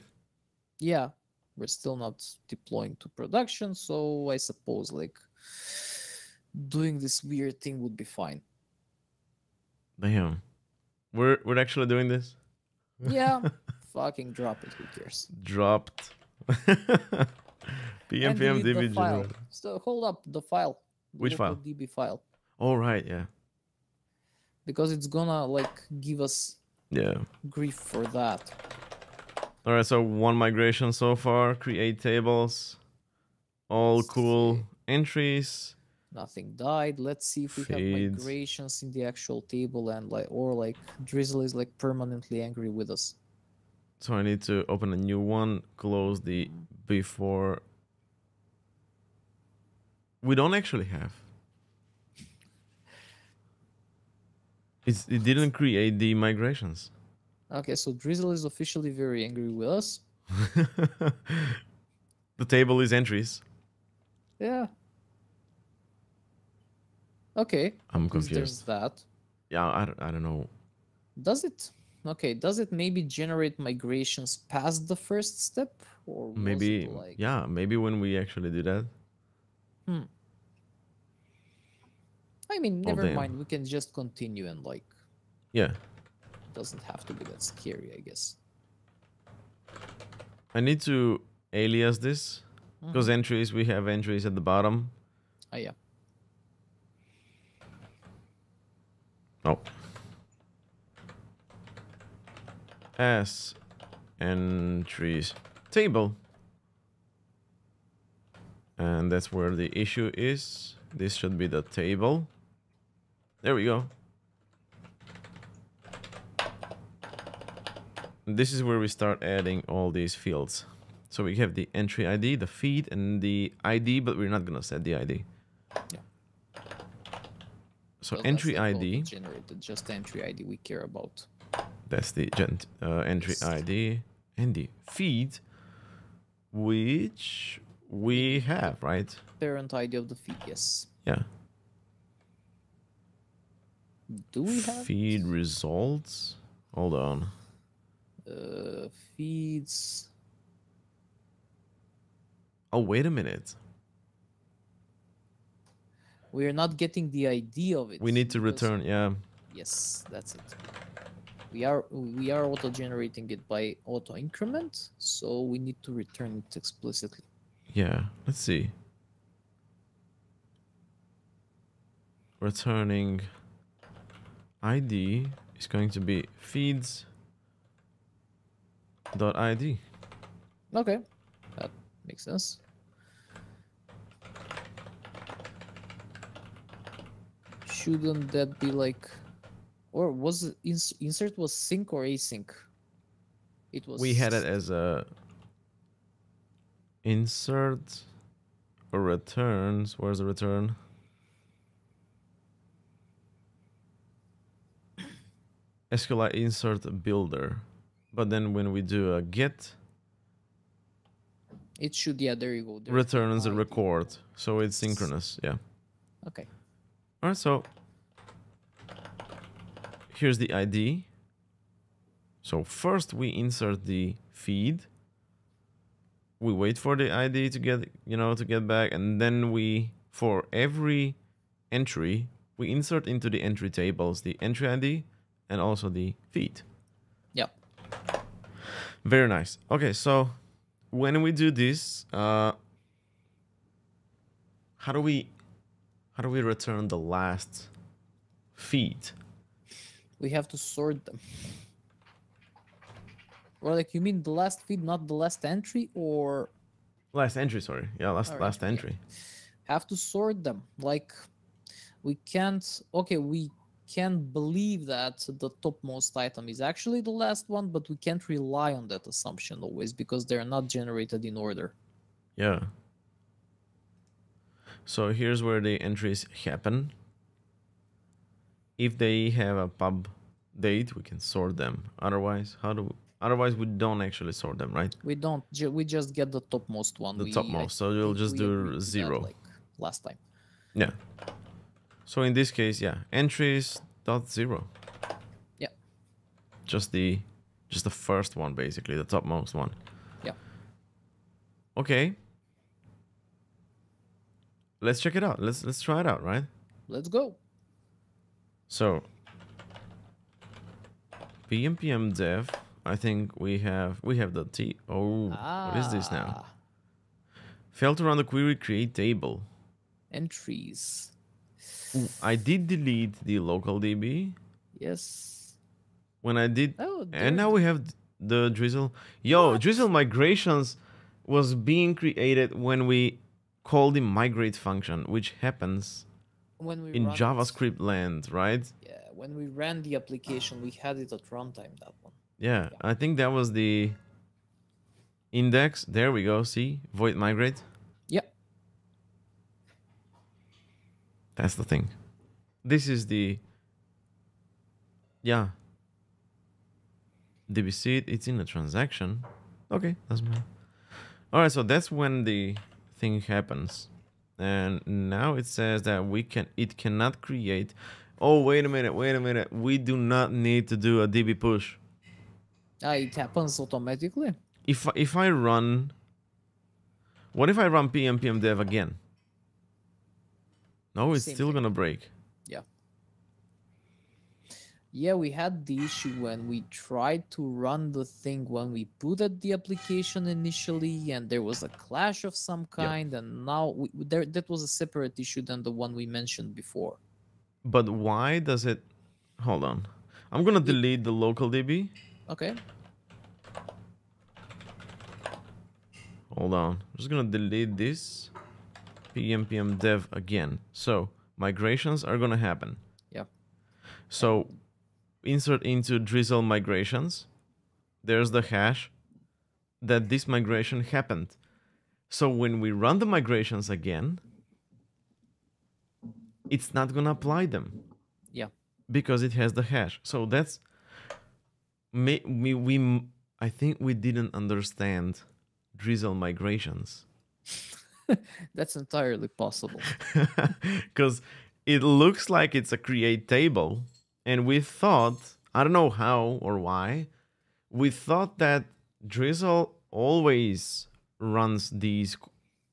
Yeah, we're still not deploying to production, so I suppose like doing this weird thing would be fine. Damn. We're actually doing this? Yeah. Fucking drop it, who cares? Dropped. PMPM DB file. So hold up the file. Which file? DB file. Oh right, yeah. Because it's gonna like give us grief for that. All right, so 1 migration so far. Create tables. All cool. Entries. Nothing died. Let's see if we have Feeds. migrations in the actual table and like Drizzle is like permanently angry with us. So I need to open a new one, close the before. We don't actually have. It didn't create the migrations. Okay, so Drizzle is officially very angry with us. The table is entries. Yeah. Okay. I'm at least confused. There's that. Yeah, I don't know. Does it? Okay. Does it maybe generate migrations past the first step, or was Maybe, it like? yeah, maybe when we actually do that. Hmm. I mean, Oh, never damn. mind. We can just continue and like. Yeah. Doesn't have to be that scary, I guess. I need to alias this because entries, we have entries at the bottom. Oh yeah. Oh. S entries table. And that's where the issue is. This should be the table. There we go. This is where we start adding all these fields. So we have the entry ID, the feed, and the ID, but we're not gonna set the ID. Yeah. So Well, entry that's like ID. generated, just the entry ID we care about. That's the entry Yes. ID and the feed, which we have, right? Parent ID of the feed, yes. Yeah. Do we have Feed results? Hold on. feeds? Oh, wait a minute. We are not getting the ID of it. We need to because- return, yeah. Yes, that's it. We are auto generating it by auto increment, so we need to return it explicitly. Yeah, let's see. Returning ID is going to be feeds.id. Okay, that makes sense. Shouldn't that be like, or was it insert was sync or async? It was. We had it as a insert or returns. Where's the return? SQLite insert builder. But then when we do a get, It should, yeah, there you go. There's the returns a ID. record. So it's synchronous, yeah. Okay. All right, so here's the ID. So first we insert the feed. We wait for the ID to get, to get back, and then we, for every entry, we insert into the entry tables the entry ID and also the feed. Yeah. Very nice. Okay, so when we do this, how do we return the last feed? We have to sort them. Or like, you mean the last feed, not the last entry, or Last entry, sorry. Yeah, last yeah. entry. have to sort them? Like, we can't. Okay, we can believe that the topmost item is actually the last one, but we can't rely on that assumption always because they're not generated in order. Yeah. So here's where the entries happen. If they have a pub date, we can sort them. Otherwise, otherwise we don't actually sort them, right? We don't. We just get the topmost one. The topmost. So we'll just do 0. Like last time. Yeah. So in this case, yeah, entries dot 0. Yeah. Just the first one, basically, the topmost one. Yeah. Okay. Let's check it out. Let's try it out, right? Let's go. So pm dev, I think we have the T. Oh, what is this now? Failed to run the query create table. Entries. Ooh, I did delete the local DB. Yes. When I did, Oh, and now we have the Drizzle. Yo, What? Drizzle migrations was being created when we call the migrate function, which happens when we in run it. JavaScript land, right? Yeah, when we ran the application, we had it at runtime, that one. Yeah, I think that was the index. There we go. See, void migrate. Yeah. That's the thing. This is the, yeah, DB seed. It's in a transaction. Okay, doesn't matter. All right, so that's when the thing happens, and now it says that it cannot create. Oh, wait a minute. We do not need to do a DB push. It happens automatically. If I run, what if I run pm dev again? No, it's Same still thing. gonna break. Yeah. Yeah, we had the issue when we tried to run the thing when we booted the application initially, and there was a clash of some kind, and now that was a separate issue than the one we mentioned before. But why does it? Hold on. I'm gonna delete the local DB. Okay. Hold on. I'm just gonna delete this pm dev again. So migrations are gonna happen. Yeah. So insert into Drizzle migrations. There's the hash that this migration happened. So when we run the migrations again, it's not gonna apply them. Yeah. Because it has the hash. So that's I think we didn't understand Drizzle migrations. That's entirely possible. Because it looks like it's a create table, and we thought, I don't know how or why, we thought that Drizzle always runs these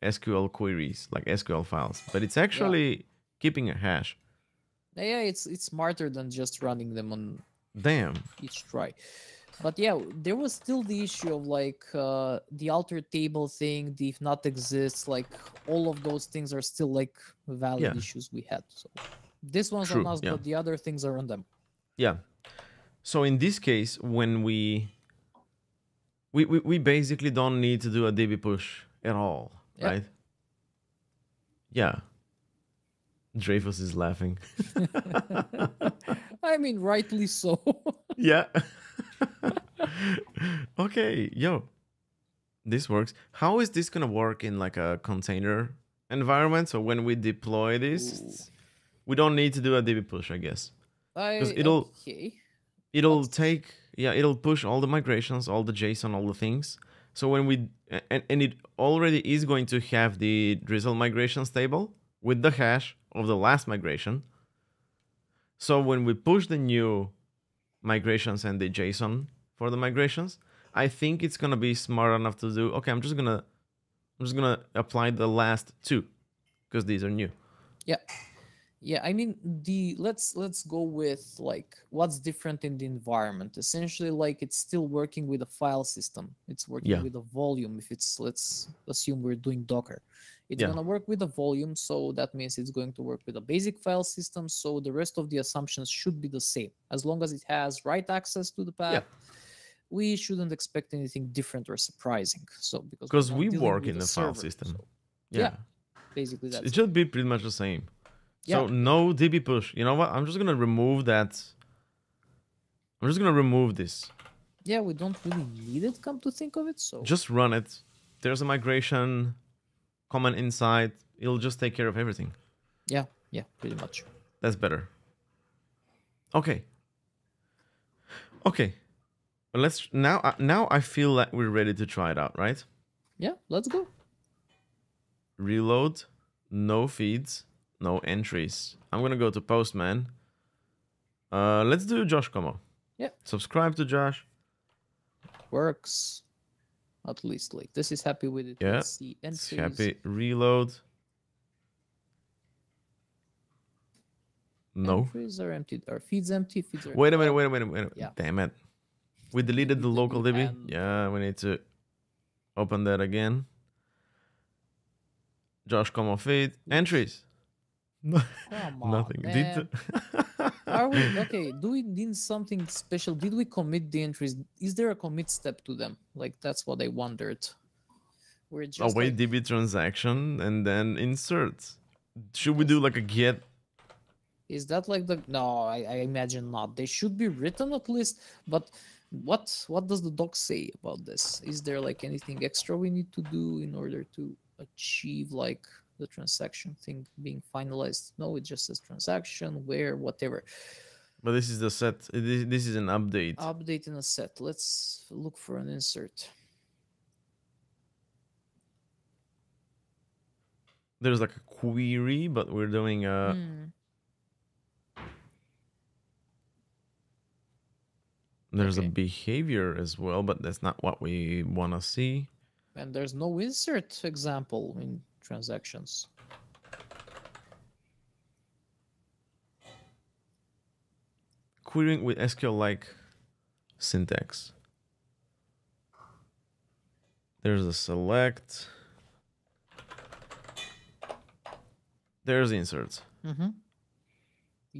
SQL queries, like SQL files, but it's actually keeping a hash. Yeah, it's smarter than just running them on each try. But yeah, there was still the issue of like the alter table thing, the if not exists, like all of those things are still like valid issues we had. So this one's on us, but the other things are on them. Yeah. So in this case, when we basically don't need to do a DB push at all, right? Yeah. Dreyfus is laughing. I mean, rightly so. Yeah. Okay, yo. This works. How is this gonna work in like a container environment? So when we deploy this, we don't need to do a DB push, I guess. Because it'll push all the migrations, all the JSON, all the things. So when we and it already is going to have the Drizzle migrations table with the hash of the last migration. So when we push the new migrations and the JSON for the migrations, I think it's gonna be smart enough to do. Okay, I'm just gonna apply the last two because these are new. Yeah, I mean let's go with like what's different in the environment. Essentially, like it's still working with a file system. It's working with a volume. If it's, let's assume we're doing Docker, it's gonna work with a volume. So that means it's going to work with a basic file system. So the rest of the assumptions should be the same as long as it has write access to the path. We shouldn't expect anything different or surprising. So because we work in a file system. So, basically that's it should be pretty much the same. Yeah. So no DB push. You know what? I'm just gonna remove that. I'm just gonna remove this. Yeah, we don't really need it, come to think of it. So just run it. There's a migration comment inside. It'll just take care of everything. Yeah, pretty much. That's better. Okay. Let's now I feel like we're ready to try it out, right? Yeah, let's go. Reload, no feeds, no entries. I'm gonna go to Postman. Let's do Josh Como. Yeah. Subscribe to Josh. Works. At least like this is happy with it. Yeah. Let's see entries. It's happy. Reload. No. Entries are empty. Our feeds empty. Feeds are Wait a minute. Yeah. Damn it. We deleted the local DB. Yeah, we need to open that again. Josh Como feed. Entries. Come on, Nothing. Man. Are we okay? Do we need something special? Did we commit the entries? Is there a commit step to them? Like that's what I wondered. We're just await like, DB transaction and then insert. Should we yes. do like a get? Is that like the no? I imagine not. They should be written at least. But what does the doc say about this? Is there like anything extra we need to do in order to achieve like the transaction thing being finalized? No, it just says transaction, where, whatever. But this is the set. This is an update. Update in a set. Let's look for an insert. There's like a query, but we're doing a. There's a behavior as well, but that's not what we want to see. And there's no insert example in transactions. Querying with SQL-like syntax. There's a select. There's insert.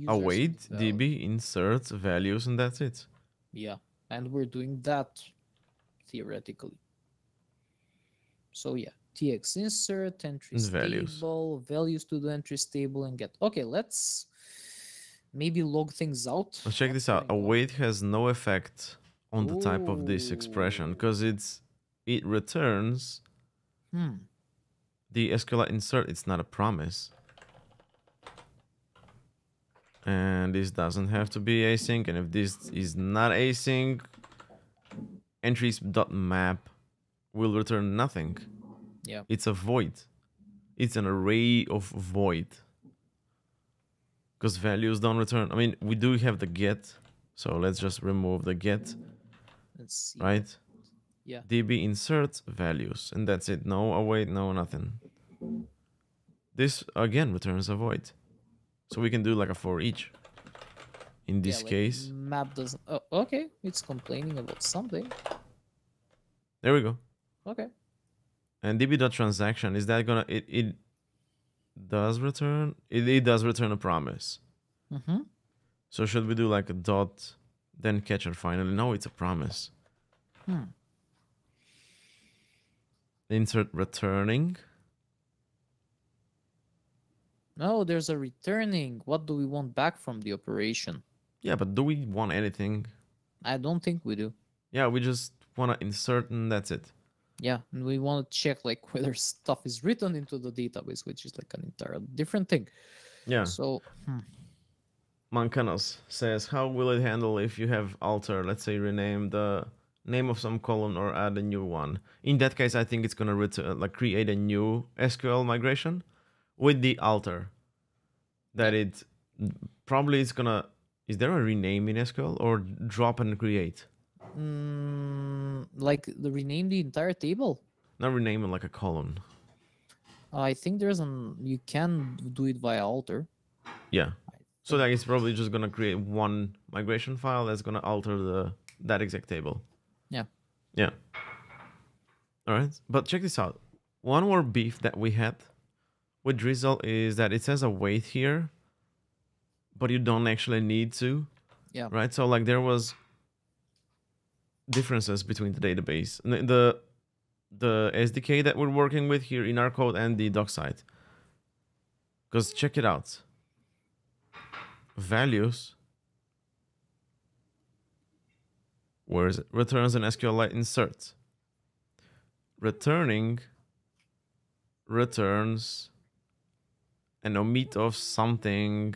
Await DB insert values, and that's it. Yeah, and we're doing that theoretically. So yeah, tx insert entries table, values to the entries table, and get. Okay, let's maybe log things out. Let's check this out. Await has no effect on the type of this expression because it returns the SQLite insert. It's not a promise. And this doesn't have to be async. And if this is not async, entries.map will return nothing. Yeah. It's a void. It's an array of void. Because values don't return. I mean, we do have the get. So let's just remove the get. Let's see. Right? Yeah. DB insert values. And that's it. No await, no nothing. This, again, returns a void. So we can do like a for each. In this case. Map doesn't. Oh, okay. It's complaining about something. There we go. Okay. And db.transaction, is that gonna it does return it does return a promise. So should we do like a dot then catcher finally? No, it's a promise. Insert returning. No, there's a returning. What do we want back from the operation? Yeah, but do we want anything? I don't think we do. Yeah, we just want to insert and that's it. Yeah, and we want to check like whether stuff is written into the database, which is like an entirely different thing. Yeah. So Mancanos says, how will it handle if you have alter, let's say rename the name of some column or add a new one? In that case, I think it's gonna like create a new SQL migration with the alter. That it probably is gonna. Is there a rename in SQL or drop and create? Like the rename the entire table? Not rename it like a column. I think there's you can do it via alter. Yeah. So that it's probably just gonna create one migration file that's gonna alter that exact table. Yeah. Yeah. All right. But check this out. One more beef that we had with Drizzle is that it says await here, but you don't actually need to. Yeah. Right. So like there was differences between the database, the SDK that we're working with here in our code and the doc side. Because check it out. Values. Where is it? Returns an SQLite insert. Returning returns an omit of something.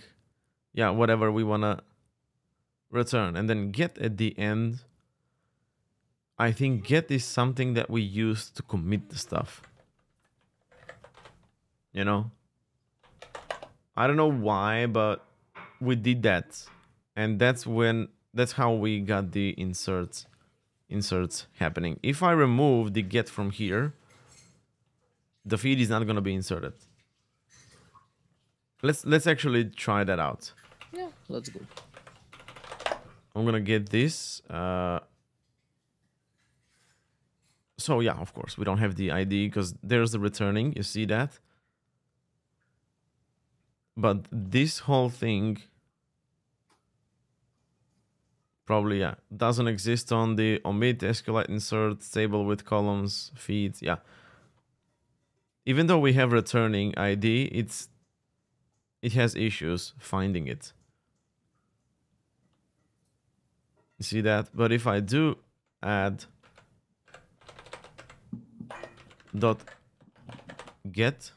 Yeah, whatever we want to return. And then get at the end. I think get is something that we use to commit the stuff. You know? I don't know why, but we did that. And that's how we got the inserts happening. If I remove the get from here, the feed is not going to be inserted. Let's actually try that out. Yeah, let's go. I'm going to get this. So yeah, of course, we don't have the ID because there's the returning. You see that? But this whole thing probably, doesn't exist on the omit SQLite insert table with columns, feeds. Yeah. even though we have returning ID, it has issues finding it. You see that? But if I do add dot get,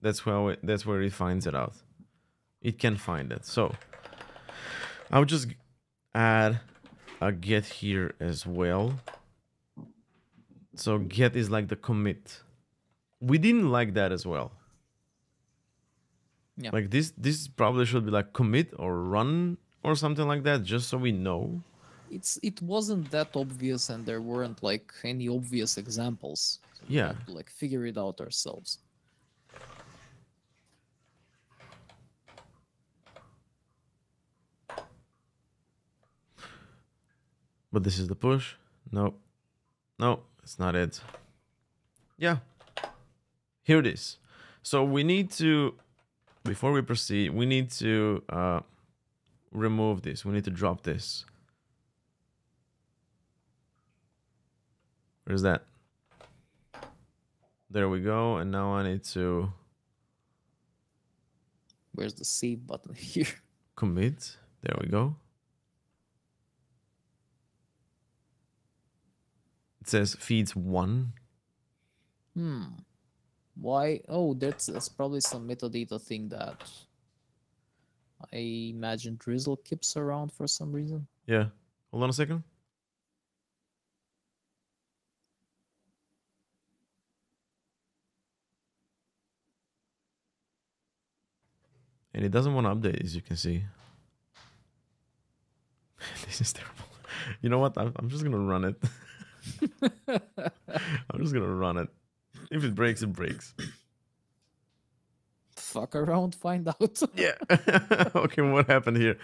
that's where it finds it out. It can find it. So I would just add a get here as well. So get is like the commit. We didn't like that as well. Yeah. Like this probably should be like commit or run or something like that, just so we know. It wasn't that obvious, and there weren't like any obvious examples. So we Yeah. had to like figure it out ourselves. But this is the push. No, it's not it. Yeah, here it is. So we need to, before we proceed, we need to remove this. We need to drop this. Where's that? There we go. And now I need to Where's the save button here? commit. There we go. It says feeds 1. Why? Oh, that's probably some metadata thing that I imagine Drizzle keeps around for some reason. Yeah. Hold on a second. And it doesn't want to update, as you can see. This is terrible. You know what? I'm just going to run it. I'm just going to run it. If it breaks, it breaks. Fuck around, find out. Yeah. Okay, what happened here?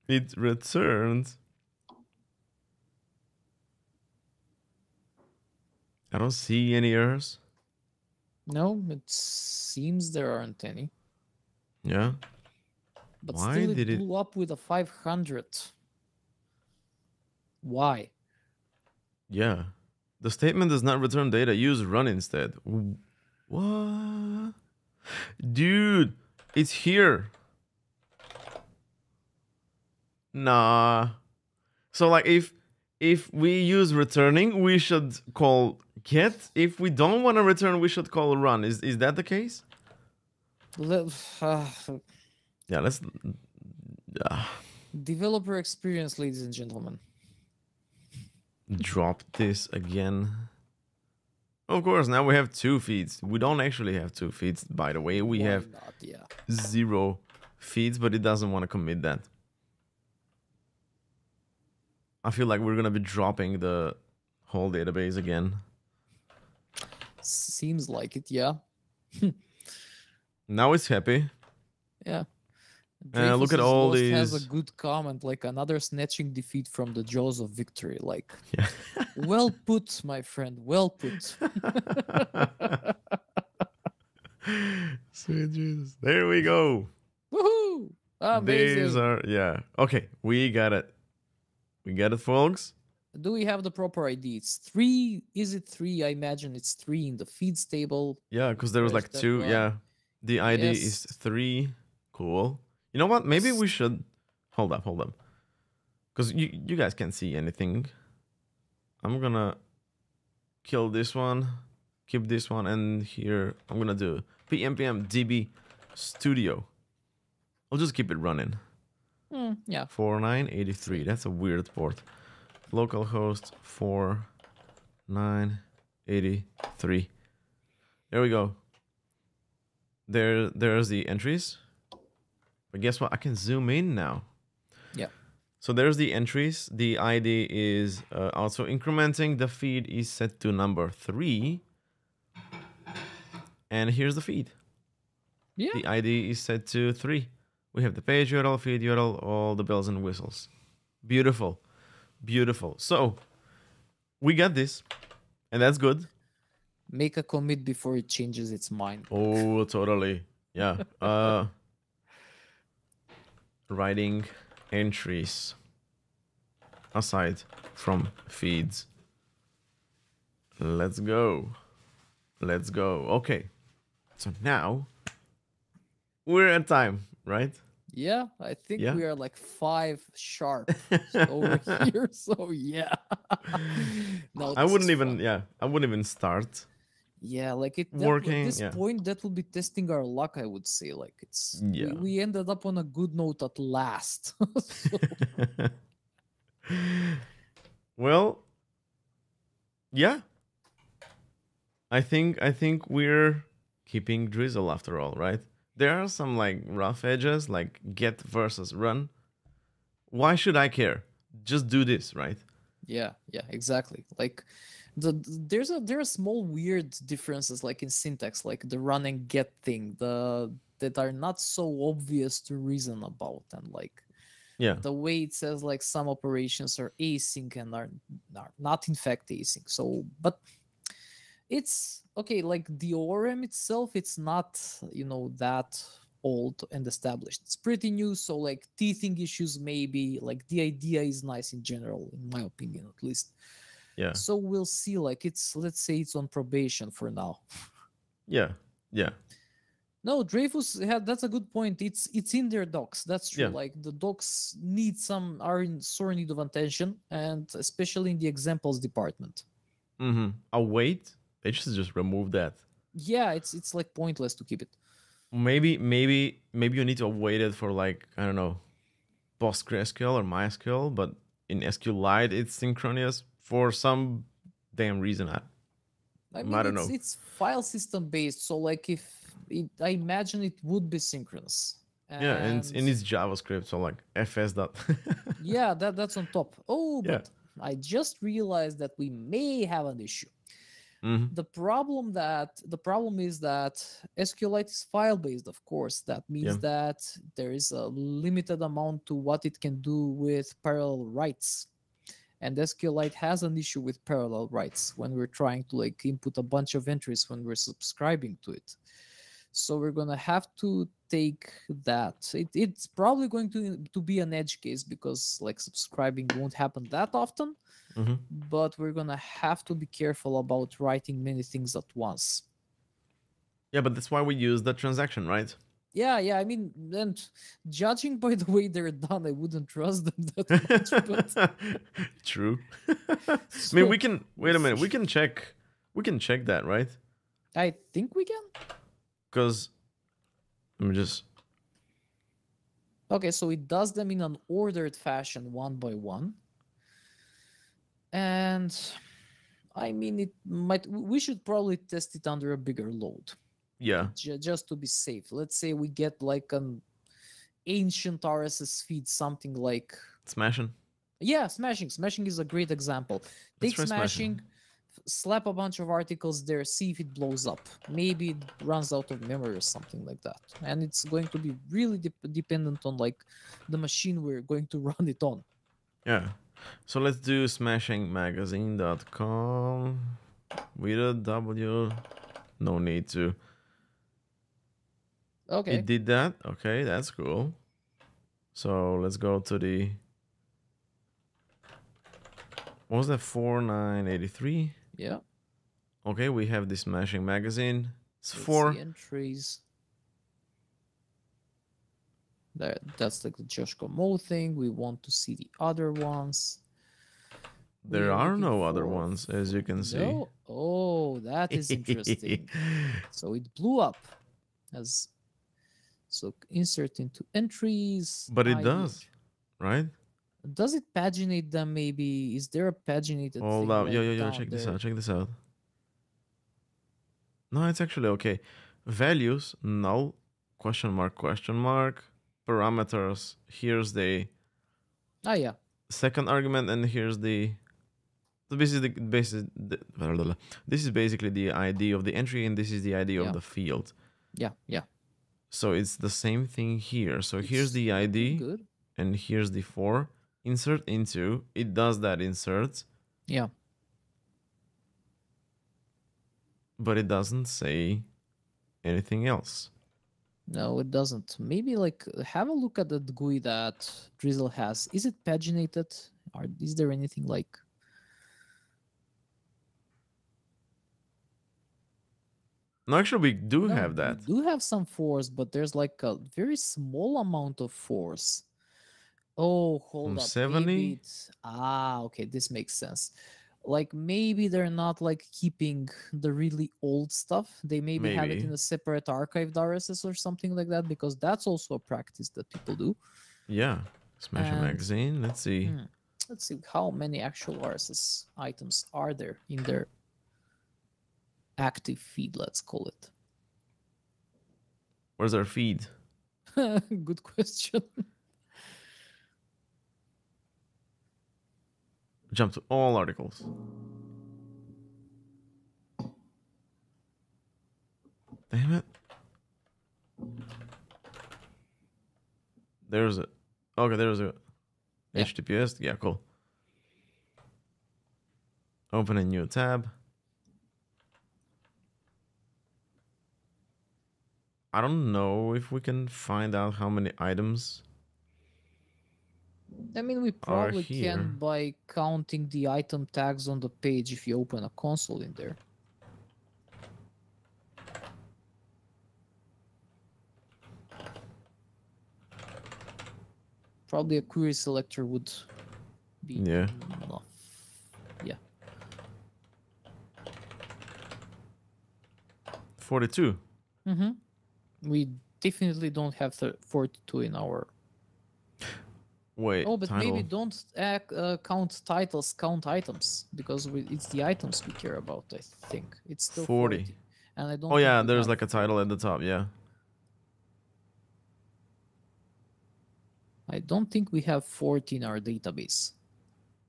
It returned. I don't see any errors. No, it seems there aren't any. Yeah. But Why still, did it it- blew up with a 500. Why? Yeah. The statement does not return data. Use run instead. What? Dude, it's here. Nah. So like if we use returning, we should call get. If we don't want to return, we should call run. Is that the case? Yeah, let's Developer experience, ladies and gentlemen. drop this again. Of course, now we have 2 feeds. We don't actually have 2 feeds, by the way. We Why have not? Yeah. 0 feeds, but it doesn't want to commit that. I feel like we're gonna be dropping the whole database again. Seems like it, yeah. Now it's happy. Yeah. Look at Dreyfus' all Lost has these. a good comment, like another snatching defeat from the jaws of victory. Like, Yeah. well put, my friend. Well put. Sweet Jesus. There we go. Woohoo! Amazing. These are, yeah. Okay, we got it. We got it, folks. Do we have the proper ID? It's 3. Is it 3? I imagine it's 3 in the feeds table. Yeah, because there was Where's like that 2. one? Yeah. The ID is Yes. 3. Cool. You know what? Maybe Yes. we should hold up. Because you guys can't see anything. I'm gonna kill this one, keep this one, and here I'm gonna do PMPM DB Studio. I'll just keep it running. Yeah. 4983. That's a weird port. Localhost 4983. There we go. There's the entries. But guess what? I can zoom in now. Yeah. So there's the entries. The ID is also incrementing. The feed is set to number 3. And here's the feed. Yeah. The ID is set to 3. We have the page URL, feed URL, all the bells and whistles. Beautiful. Beautiful. So we got this. And that's good. Make a commit before it changes its mind. Oh, totally. Yeah. Writing entries aside from feeds. Let's go. Let's go. Okay. So now we're at time, right? Yeah, I think Yeah. we are like 5 sharp over here. So yeah. No, I this is wouldn't fun. even, yeah, I wouldn't even start Yeah, like at working. this Yeah. point that will be testing our luck, I would say. Like it's Yeah. we ended up on a good note at last. So Well, yeah. I think we're keeping drizzle after all, right? There are some like rough edges, like get versus run. Why should I care? Just do this, right? yeah, exactly. Like there are small weird differences like in syntax, like the run and get thing, the that are not so obvious to reason about, and like Yeah. the way it says like some operations are async and are not in fact async. So, but it's okay. Like the ORM itself, it's not that old and established. It's pretty new. So like teething issues, maybe like the idea is nice in general, in my opinion, at least. Yeah. So we'll see. Like let's say it's on probation for now. Yeah. Yeah. No, Dreyfus had that's a good point. It's in their docs. That's true. Yeah. Like the docs are in sore need of attention, and especially in the examples department. Mm-hmm. I'll wait. They should just remove that. Yeah, it's like pointless to keep it. Maybe you need to wait it for like, I don't know, PostgreSQL or MySQL, but in SQLite it's synchronous for some damn reason. I I mean, don't know. it's file system based, so like if I imagine it would be synchronous, Yeah, and and it's JavaScript, so like fs dot. yeah, that's on top. Oh, Yeah. but I just realized that we may have an issue. Mm-hmm. The problem is that SQLite is file based, of course. That Yeah. means that there is a limited amount to what it can do with parallel writes. And SQLite has an issue with parallel writes when we're trying to like input a bunch of entries when we're subscribing to it. So we're gonna have to take that. It's probably going to be an edge case because like subscribing won't happen that often, Mm-hmm. but we're gonna have to be careful about writing many things at once. Yeah, but that's why we use the transaction, right? Yeah. I mean, and judging by the way they're done, I wouldn't trust them that much. But True. I mean, so we can we'll wait a minute. see. We can check. We can check that, right? I think we can. Because let me just. Okay, so it does them in an ordered fashion, one by one, and I mean, it might. We should probably test it under a bigger load, Yeah. just to be safe. Let's say we get like an ancient RSS feed, something like Smashing. yeah, smashing. Smashing is a great example. Let's Take try smashing. smashing, slap a bunch of articles there, see if it blows up. Maybe it runs out of memory or something like that, and it's going to be really dependent on like the machine we're going to run it on. Yeah. So let's do smashingmagazine.com with a W. No need to. Okay. It did that. Okay, that's cool. So let's go to the. What was that? 4983. Yeah. Okay, we have this Smashing magazine. It's Let's 4. see entries. That's like the Joshko Mo thing. We want to see the other ones. We There are looking no other for ones, as you can see. no. Oh, that is interesting. So it blew up as so insert into entries. But it ID. does, right? Does it paginate them? Maybe is there a paginated Hold thing up. right Yo, down check this there? out. Check this out. No, it's actually okay. Values, null, question mark, question mark. Parameters, here's the Ah, yeah. second argument, and here's the. So this is this is basically the ID of the entry, and this is the ID of Yeah. the field. Yeah. So it's the same thing here. So here's It's the looking ID, good. and here's the 4. Insert into. It does that insert, Yeah. but it doesn't say anything else. No, it doesn't. Maybe like have a look at the GUI that Drizzle has. Is it paginated? Or is there anything like No, actually, we do No, have that. we do have some force, but there's like a very small amount of force. Oh, hold From up. Maybe 70? it's okay, this makes sense. Like maybe they're not like keeping the really old stuff. They maybe have it Maybe. in a separate archived RSS or something like that, because that's also a practice that people do. Yeah. Smash a And magazine. Let's see. let's see how many actual RSS items are there in their active feed, let's call it. Where's our feed? Good question. Jump to all articles. Damn it. There's it. Okay, there's a Yeah. HTTPS. Yeah, cool. Open a new tab. I don't know if we can find out how many items I mean, we are probably here. can by counting the item tags on the page if you open a console in there. Probably a query selector would be Yeah. enough. Yeah. 42. We definitely don't have 42 in our. Wait, Oh, but title. maybe don't count titles, count items, because it's the items we care about, I think. It's still 40. And I don't Oh think yeah, we there's have like a title at the top, yeah. I don't think we have 40 in our database.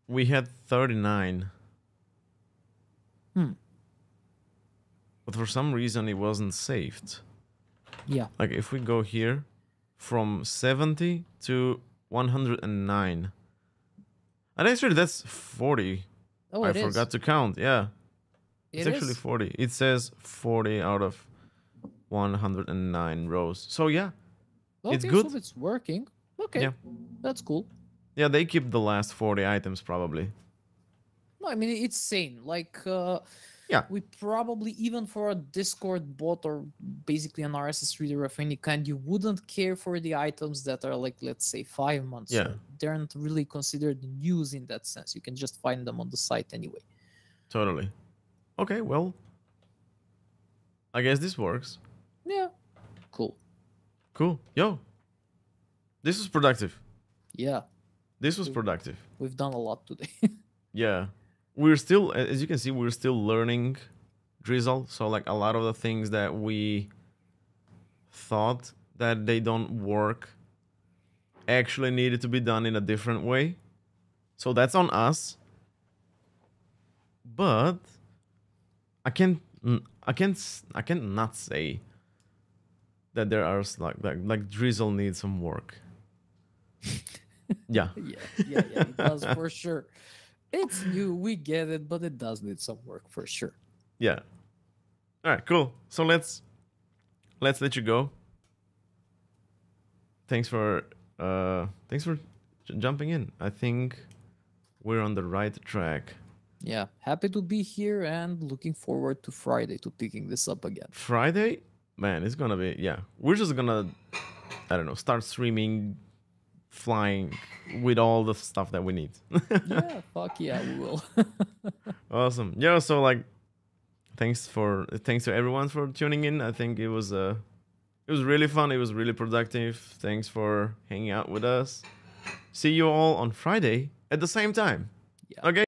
We had 39. But for some reason it wasn't saved. Yeah. Like if we go here from 70 to 109. And actually that's 40. Oh, I it forgot is. to count, yeah. It's It actually is. 40. It says 40 out of 109 rows. So yeah, Okay, it's good. so it's working. Okay, Yeah. that's cool. Yeah, they keep the last 40 items probably. No, I mean, it's sane. Like, Yeah. we probably, even for a Discord bot or basically an RSS reader of any kind, you wouldn't care for the items that are like, let's say, 5 months Yeah. old. They aren't really considered news in that sense. You can just find them on the site anyway. Totally. Okay, well, I guess this works. Yeah, cool. Cool. Yo, this was productive. Yeah, This was productive. we've done a lot today. Yeah. We're still, as you can see, we're still learning Drizzle. So like a lot of the things that we thought that they don't work actually needed to be done in a different way. So that's on us. But I can't not say that there are like Drizzle needs some work. Yeah. yeah, it does for sure. It's new, we get it, but it does need some work for sure. Yeah. All right, cool. So let's let you go. Thanks for jumping in. I think we're on the right track. Yeah, happy to be here and looking forward to Friday to picking this up again. Friday, man, it's gonna be, yeah. We're just gonna, I don't know, start streaming, flying with all the stuff that we need. Yeah, fuck yeah, we will. Awesome. Yeah. So like, thanks to everyone for tuning in. I think it was really fun. It was really productive. Thanks for hanging out with us. See you all on Friday at the same time. Yeah. Okay.